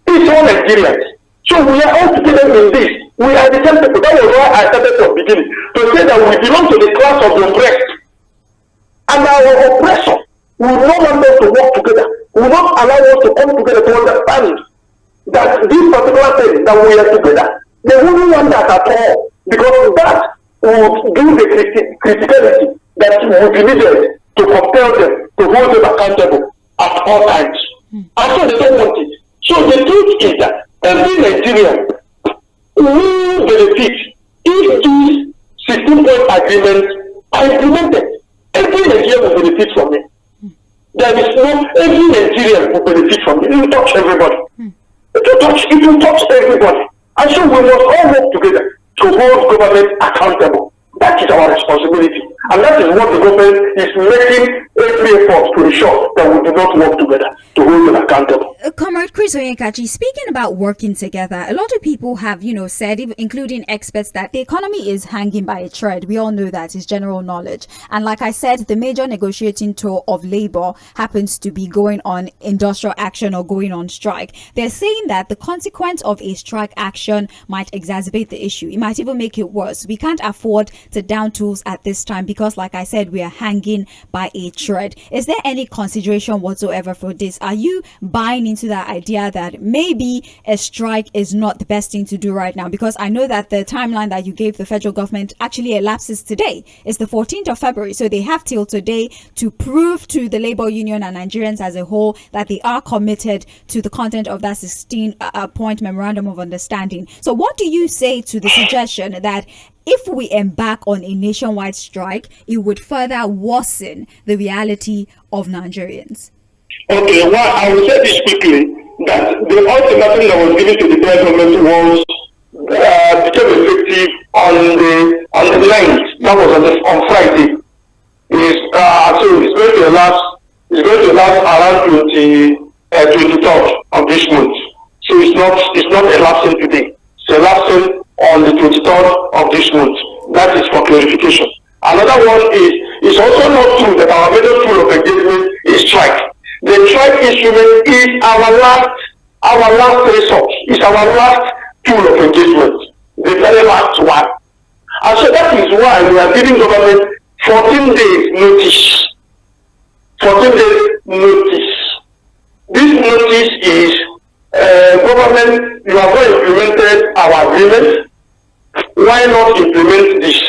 It's all Nigerians. So we are all together in this. We are the same people. That was why I started from the beginning to say that we belong to the class of the oppressed. And our oppressor will not want us to work together. Will not allow us to come together to understand that this particular thing that we are together, they wouldn't want that at all. Because that would do the criticality that would be needed to compel them, to hold them accountable at all times. And so they don't want it. So the truth is that every Nigerian will benefit if these 16-point agreements are implemented. Every Nigerian will benefit from it. There is no, every Nigerian will benefit from it. It will touch everybody. It will touch everybody. And so we must all work together to hold government accountable. That is our responsibility. And that is what the government is making every effort to ensure that we do not work together to hold them accountable. Comrade Chris ONYEKACHI, speaking about working together, a lot of people have, said, including experts, that the economy is hanging by a thread. We all know that is general knowledge. And like I said, the major negotiating tour of labor happens to be going on industrial action or going on strike. They're saying that the consequence of a strike action might exacerbate the issue. It might even make it worse. We can't afford to down tools at this time because, like I said, we are hanging by a thread. Is there any consideration whatsoever for this? Are you buying into that idea that maybe a strike is not the best thing to do right now? Because I know that the timeline that you gave the federal government actually elapses today. It's the 14th of February. So they have till today to prove to the labor union and Nigerians as a whole that they are committed to the content of that 16-point memorandum of understanding. So what do you say to the suggestion that if we embark on a nationwide strike, it would further worsen the reality of Nigerians? Okay, well, I will say this quickly, that the ultimatum that was given to the federal government was became effective on the 9th. That was on Friday. So it's going to last. It's going to last around 23rd of this month. So it's not elapsing today. It's elapsing on the 23rd of this month. That is for clarification. Another one is, it's also not true that our major tool of engagement is strike. The strike instrument is our last resort. It's our last tool of engagement, the very last one. And so that is why we are giving government 14 days notice. 14 days notice. This notice is, government, you have not implemented our agreement. Why not implement this?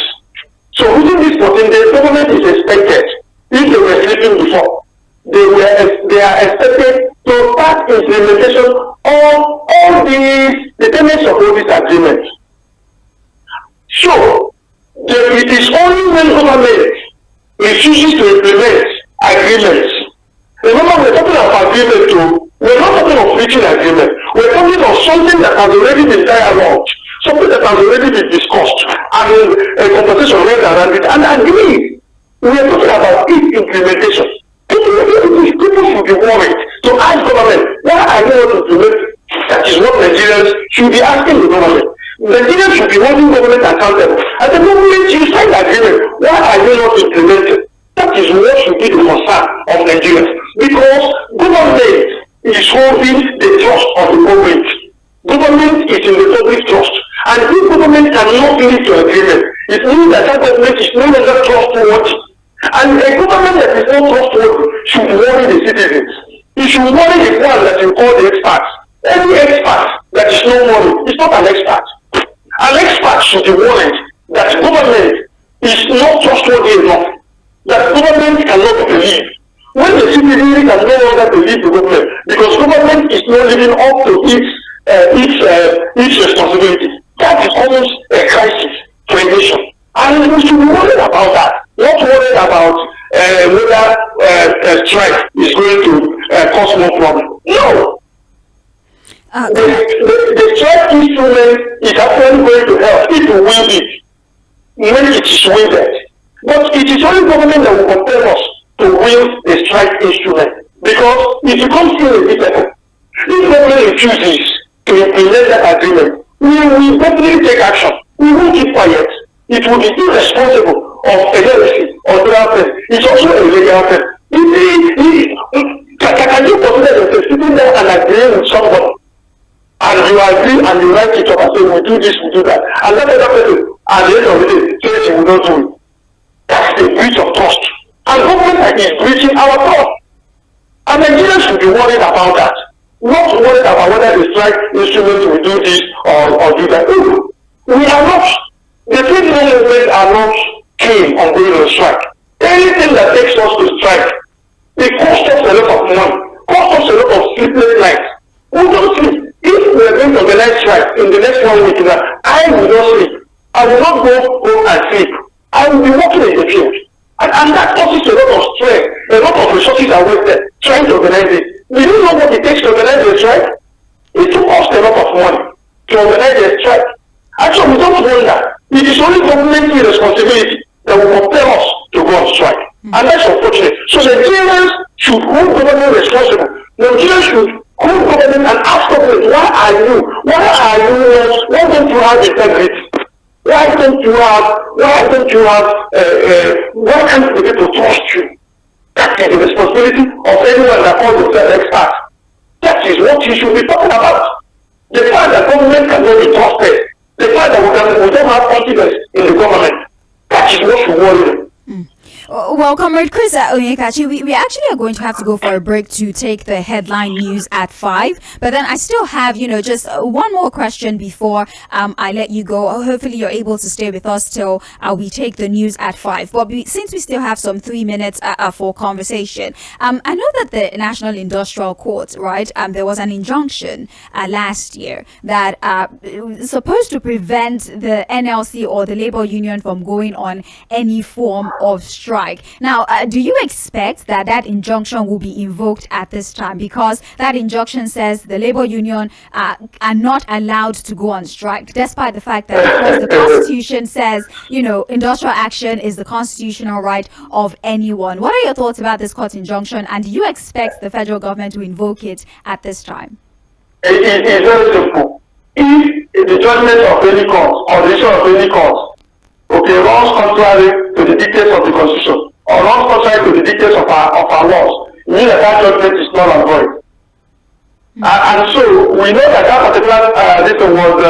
So within these 14 days, government is expected, if they were sleeping before, they are expected to start implementation of all the tenets of all these agreements. So it is only when government refuses to implement agreements. Remember, we're talking about agreement too. We're not talking of reaching agreement. We're talking of something that has already been dialogued, something that has already been discussed, and a conversation raised around it, and agreed. We are talking about its implementation. People should be worried to ask government, why are you not implementing? That is what Nigerians should be asking the government. Nigerians should be holding government accountable. At the moment you sign the agreement, why are you not implementing? That is what should be the concern of Nigerians. Because government is holding the trust of the public. Government is in the public trust. And if government cannot lead to agreement, it means that government is no longer trustworthy. And a government that is not trustworthy should worry the citizens. It should worry the one that you call the experts. Any expert that is no money is not an expert. An expert should be worried that government is not trustworthy enough, that government cannot believe. When the citizenry can no longer believe the government, because government is not living up to its responsibility, that becomes a crisis for a nation. And we should be worried about that, not worried about whether strike is going to cause more problem. No. The strike instrument is actually going to help if we will be when it is wielded. But it is only government that will compel us to wield the strike instrument, because it becomes inevitable. If government refuses to implement that agreement, we will definitely take action. We won't keep quiet. It will be irresponsible of a heresy or _. It's also a legal offense. Can you consider yourself sitting there and agreeing with somebody, and you agree and you write it up and say, we do this, we do that, and that other person at the end of the day says he will not do it? That's a breach of trust. And government is breaching our trust. And Nigerians should be worried about that. Not worried about whether the strike instrument will do this or do that. We are not. The trade movement are not keen on going on strike. Anything that takes us to strike, it costs us a lot of money, costs us a lot of sleepless nights. We don't sleep. If we are going to organize strike in the next 1 week, I will not sleep. I will not go home and sleep. I will be working in the field. And that causes a lot of stress. A lot of resources are wasted trying to organize it. Do you know what it takes to organize a strike? It costs a lot of money to organize a strike. And so we don't wonder. It is only government responsibility that will compel us to go on strike. And that's unfortunate. So Nigerians should hold government responsible. Nigerians should hold government and ask government, why don't you have integrity? Why can't the people trust you? That is the responsibility of anyone that calls themselves expert. That is what you should be talking about. The fact that government cannot be trusted, the fact that we don't have confidence in the government, that is what should worry them. Well, Comrade Chris O:nyekachi, we actually are going to have to go for a break to take the headline news at 5. But then I still have, just one more question before I let you go. Hopefully you're able to stay with us till we take the news at 5. But since we still have some 3 minutes for conversation, I know that the National Industrial Court, right, there was an injunction last year that is supposed to prevent the NLC or the labor union from going on any form of strike. Now, do you expect that that injunction will be invoked at this time? Because that injunction says the labor union are not allowed to go on strike, despite the fact that, of course, the Constitution says, industrial action is the constitutional right of anyone. What are your thoughts about this court injunction, and do you expect the federal government to invoke it at this time? It is very simple. If the judgment of any court or the decision of any court, runs contrary to the dictates of the Constitution or runs contrary to the dictates of our laws, it means that judgment is null and void. And so we know that particular this was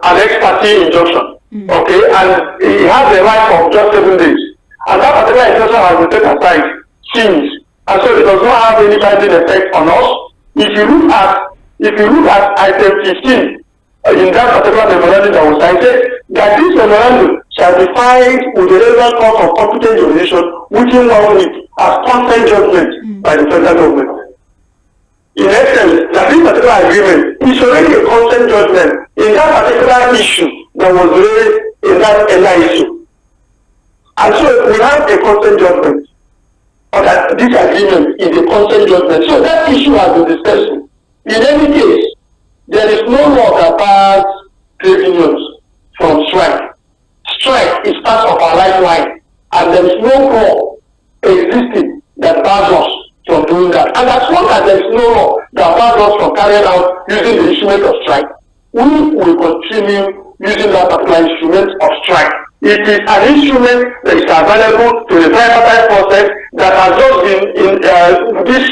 an ex parte injunction, and he has the right of just 7 days, and that particular injunction has been set aside since, and so it does not have any binding effect on us. If you look at item 15 in that particular memorandum that was cited, that this memorandum shall be filed with the relevant court of competent jurisdiction within 1 week as consent judgment by the federal government. In essence, that this particular agreement is already a consent judgment in that particular issue that was raised in that issue. And so we have a consent judgment, or that this agreement is a consent judgment. So that issue has been discussed. In any case, there is no law that bars trade unions from strike. Strike is part of our lifeline, and there is no law existing that bars us from doing that. And as long as there is no law that bars us from carrying out using the instrument of strike, we will continue using that particular instrument of strike. It is an instrument that is available to the tripartite process that has just been in this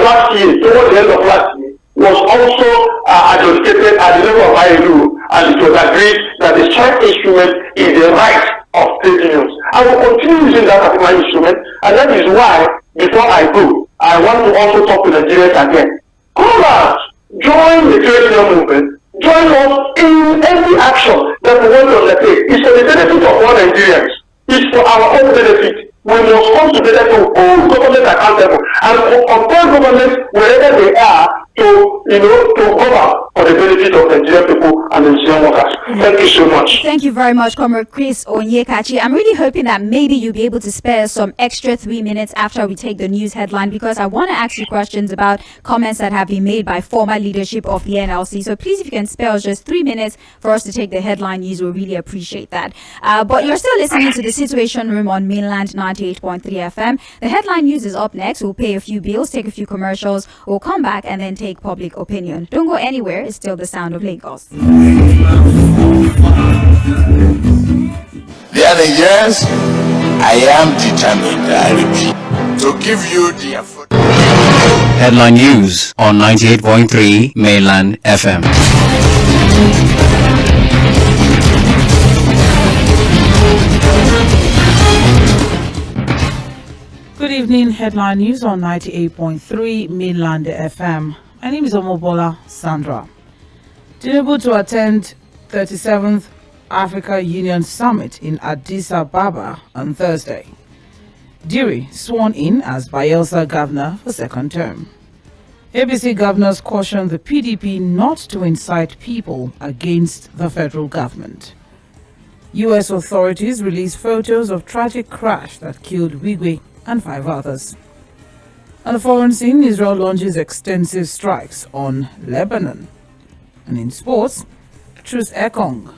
last year, towards the end of last year, was also adjudicated at the level of ILO, and it was agreed that the strike instrument is the right of trade unions. I will continue using that particular instrument, and that is why, before I go, I want to also talk to Nigerians again. Come out, join the trade union movement, join us in every action that we want to undertake. It's for the benefit of all Nigerians. It's for our own benefit. We must come together to hold government accountable and compel government wherever they are to govern for the benefit of Nigerian people and Nigerian workers. Thank you so much. Thank you very much, Comrade Chris ONYEKACHI. I'm really hoping that maybe you'll be able to spare some extra 3 minutes after we take the news headline, because I want to ask you questions about comments that have been made by former leadership of the NLC. So please, if you can spare us just 3 minutes for us to take the headline news, we'll really appreciate that. But you're still listening to the Situation Room on Mainland 98.3 FM. The headline news is up next. We'll pay a few bills, take a few commercials. We'll come back and then take public opinion. Don't go anywhere. It's still the sound of Lagos. Dear Nigerians, I am determined, I repeat, to give you the Headline news on 98.3 Mainland FM. Good evening. Headline news on 98.3 Mainland FM. My name is Babalola Sandra. Tinubu to attend 37th Africa Union Summit in Addis Ababa on Thursday. Dᴏɪr sworn in as Bayelsa governor for second term. ABC governors caution the PDP not to incite people against the federal government. U.S. authorities release photos of tragic crash that killed Lɪਧᴇ and 5 others. On the foreign scene, Israel launches extensive strikes on Lebanon. And in sports, Tğᴇ Sᴏᴜ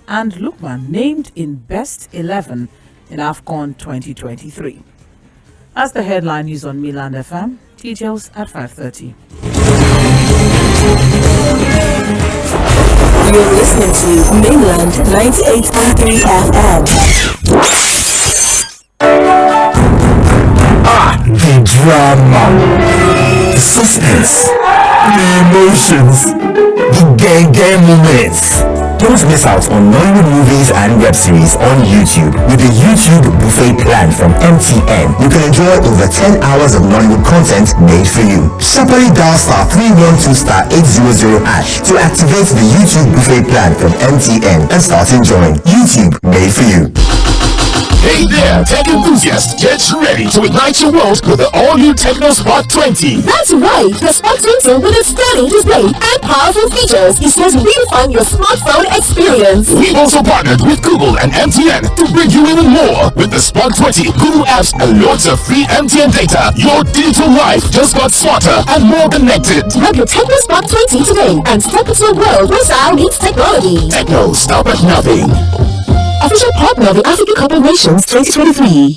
and Lukman named in Best 11 in AFCON 2023. As the headline news on Mainland FM, details at 5:30. You're listening to Mainland 98.3 FM. The drama, the suspense, the emotions, the gang moments. Don't miss out on Nollywood movies and web series on YouTube with the YouTube buffet plan from MTN. You can enjoy over 10 hours of Nollywood content made for you. Sharply dial *312*800# to activate the YouTube buffet plan from MTN and start enjoying YouTube made for you. Hey there, tech enthusiasts! Get ready to ignite your world with the all-new Tecno Spark 20. That's right, the Spark 20 with a stunning display and powerful features is here to redefine your smartphone experience. We've also partnered with Google and MTN to bring you even more. With the Spark 20, Google apps, and loads of free MTN data, your digital life just got smarter and more connected. Grab your Tecno Spark 20 today and step into a world where sound meets technology. Tecno, stop at nothing. Official partner of the Africa Corporations 2023.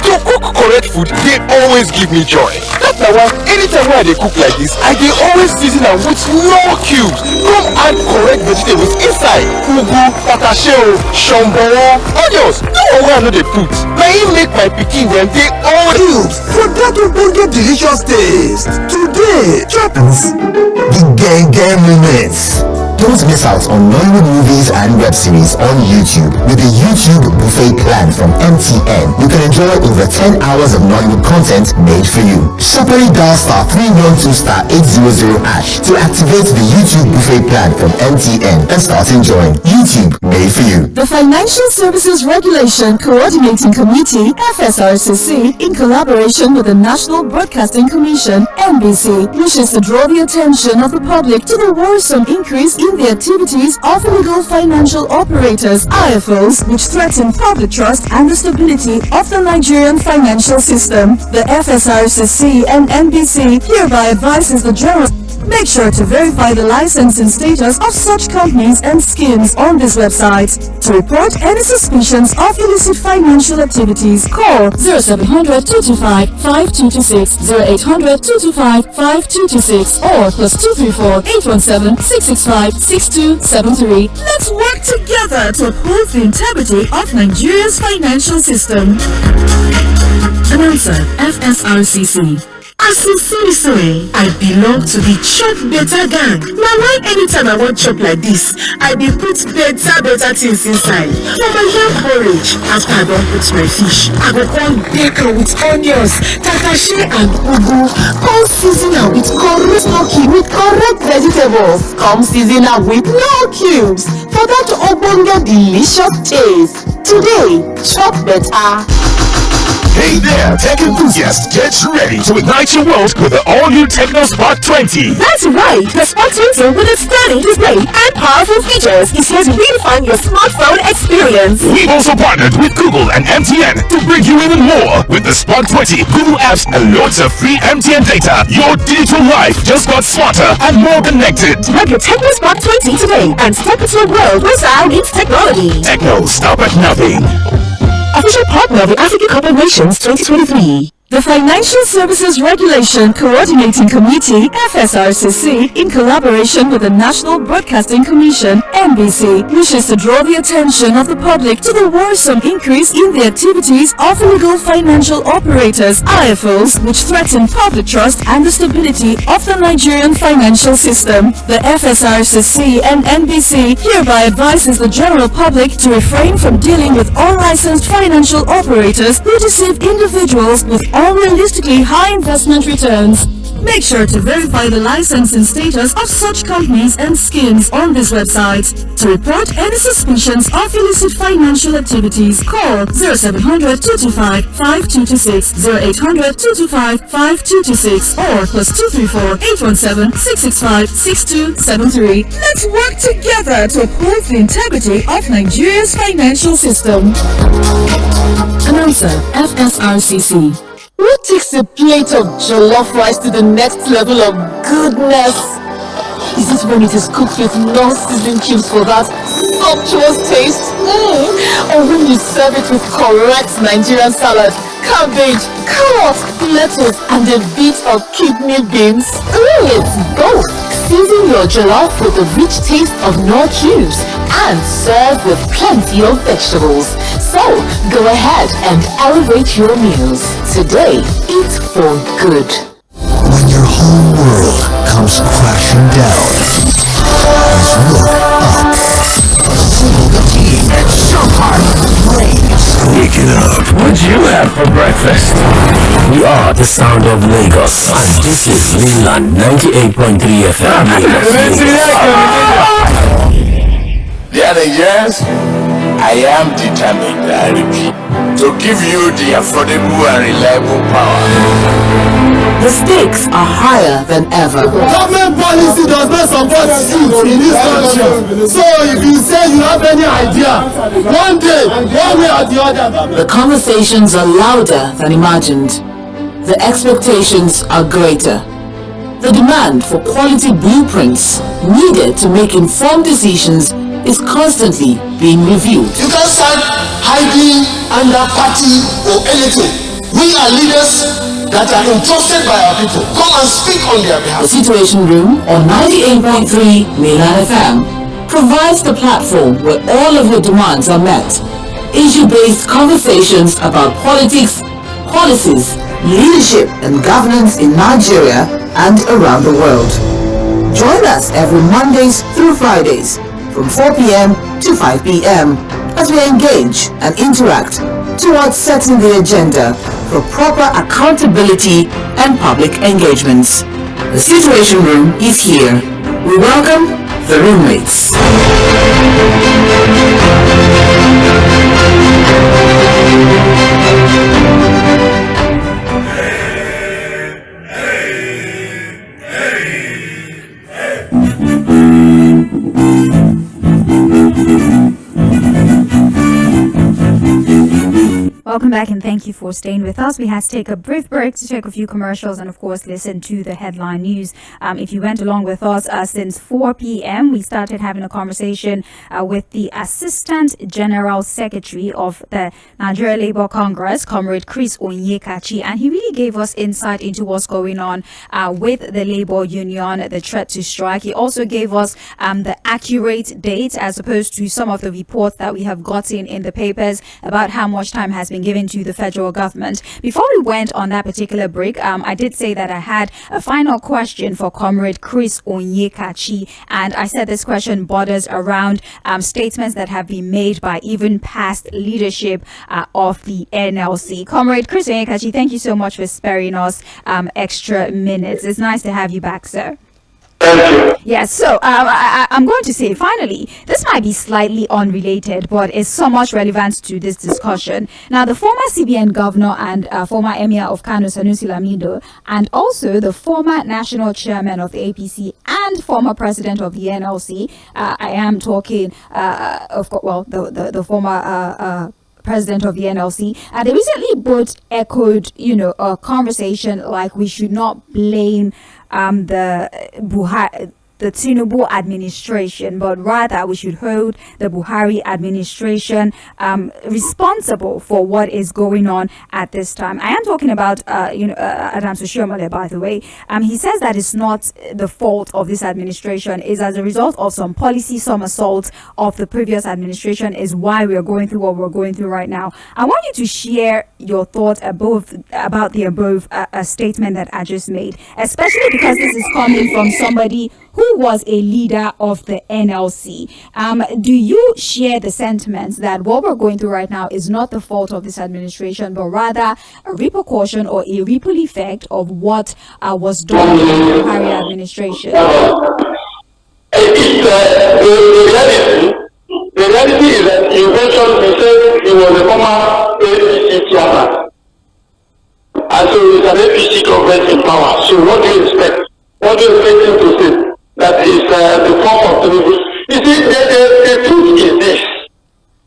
To cook correct food, they always give me joy. That's why anytime when they cook like this, I dey always season am with no cubes. Come add correct vegetables inside. Ugu, patashe, shombo, onions. No one wey I no dey put. Na im make my pikin dem dey all Cubes for that ogbonge delicious taste. Today, Japanese the Gang moments. Don't miss out on Nollywood movies and web series on YouTube with the YouTube buffet plan from MTN. You can enjoy over 10 hours of Nollywood content made for you. Sharply dial *312*800# to activate the YouTube buffet plan from MTN and start enjoying YouTube made for you. The Financial Services Regulation Coordinating Committee, FSRCC, in collaboration with the National Broadcasting Commission, NBC, wishes to draw the attention of the public to the worrisome increase in the activities of illegal financial operators, IFOs, which threaten public trust and the stability of the Nigerian financial system. The FSRCC and NBC hereby advises the general. Make sure to verify the licensing status of such companies and schemes on this website. To report any suspicions of illicit financial activities, call 0700 225 5226, 0800 225 5226, or +234 817 665 6273. Let's work together to uphold the integrity of Nigeria's financial system. Announcer, FSRCC. I sincerely say, I belong to the Chop Better gang. Now why anytime I want chop like this, I dey put better things inside. For my yam porridge, after I don put my fish, I go come bake am with onions, tatashe and ugu. Come season am with correct smoky with correct vegetables. Come season am with no cubes for that ogbonge delicious taste. Today, Chop Better. Hey there, tech enthusiasts! Get ready to ignite your world with the all-new Tecno Spark 20. That's right, the Spark 20 with a stunning display and powerful features is here to redefine your smartphone experience. We've also partnered with Google and MTN to bring you even more. With the Spark 20, Google apps, and loads of free MTN data, your digital life just got smarter and more connected. Grab your Tecno Spark 20 today and step into a world where sound meets technology. Tecno, stop at nothing. Official partner of the Africa Corporations 2023. The Financial Services Regulation Coordinating Committee, FSRCC, in collaboration with the National Broadcasting Commission, NBC, wishes to draw the attention of the public to the worrisome increase in the activities of illegal financial operators, IFOs, which threaten public trust and the stability of the Nigerian financial system. The FSRCC and NBC hereby advises the general public to refrain from dealing with unlicensed financial operators who deceive individuals with unrealistically high investment returns. Make sure to verify the licensing status of such companies and schemes on this website. To report any suspicions of illicit financial activities, call 0700 225 5226, 0800 225 5226, or +234 817 665 6273. Let's work together to uphold the integrity of Nigeria's financial system. Announcer, FSRCC. What takes a plate of jollof rice to the next level of goodness? Is it when it is cooked with non-seasoned cubes for that sumptuous taste? Or when you serve it with correct Nigerian salad, cabbage, carrot, lettuce, and a bit of kidney beans? It's both. Season your jollof with the rich taste of Knorr cubes and serve with plenty of vegetables. So, go ahead and elevate your meals. Today, eat for good. When your whole world comes crashing down, please look up. See the team at Shanghai Brains. Wake it up. What'd you have for breakfast? We are the sound of Lagos, and this is Mainland 98.3 FM. Yeah, they yes. I am determined, I repeat, to give you the affordable and reliable power. The stakes are higher than ever. Government policy does not support youth in this country. So if you say you have any idea, one day, one way or the other. The conversations are louder than imagined. The expectations are greater. The demand for quality blueprints needed to make informed decisions is constantly being reviewed. You can't start hiding under party or anything. We are leaders that are entrusted by our people. Come and speak on their behalf. The Situation Room on 98.3 Mainland FM provides the platform where all of your demands are met. Issue-based conversations about politics, policies, leadership and governance in Nigeria and around the world. Join us every Mondays through Fridays from 4 p.m. to 5 p.m. as we engage and interact towards setting the agenda for proper accountability and public engagements. The Situation Room is here. We welcome the roommates. Welcome back and thank you for staying with us. We had to take a brief break to take a few commercials and of course listen to the headline news. If you went along with us since 4 p.m. we started having a conversation with the Assistant General Secretary of the Nigeria Labour Congress, Comrade Chris Onyekachi, and he really gave us insight into what's going on with the Labour Union, the threat to strike. He also gave us the accurate dates as opposed to some of the reports that we have gotten in the papers about how much time has been given to the federal government. Before we went on that particular break, I did say that I had a final question for Comrade Chris Onyekachi, and I said this question borders around statements that have been made by even past leadership of the NLC. Comrade Chris Onyekachi, thank you so much for sparing us extra minutes. It's nice to have you back, sir. Thank you. Yes, so I'm going to say, finally, this might be slightly unrelated, but it's so much relevant to this discussion. Now, the former CBN governor and former emir of Kano, Sanusi Lamido, and also the former national chairman of the APC and former president of the NLC, I am talking, of course, well, the former president of the NLC, they recently both echoed, a conversation like we should not blame the Tinubu administration, but rather we should hold the Buhari administration responsible for what is going on at this time. I am talking about, Adams Oshiomhole, by the way. He says that it's not the fault of this administration, is as a result of some policy somersaults of the previous administration is why we are going through what we're going through right now. I want you to share your thoughts about the above statement that I just made, especially because this is coming from somebody who was a leader of the NLC. Do you share the sentiments that what we're going through right now is not the fault of this administration, but rather a repercussion or a ripple effect of what was done in the Buhari administration? The reality is that he said he was a former APC chairman. And so it's an APC government in power. So what do you expect? What do you expect him to say? That is the form of Tinubu. You see, the truth is this,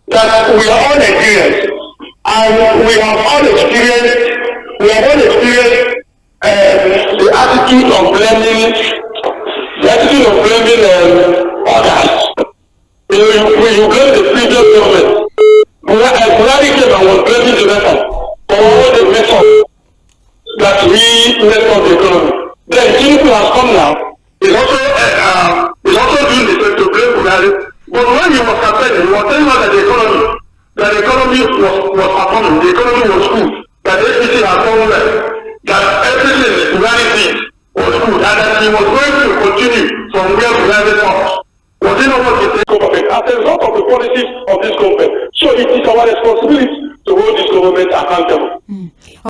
that we are all Nigerians, and we have all experienced the attitude of blaming others. You blame the previous government. Buhari came and was blaming the rest for all the mess up that we messed up the economy. Then Tinubu has come now. He's also doing the same to blame Buhari. But when he was campaigning, he was telling us that the economy was performing, the economy was good.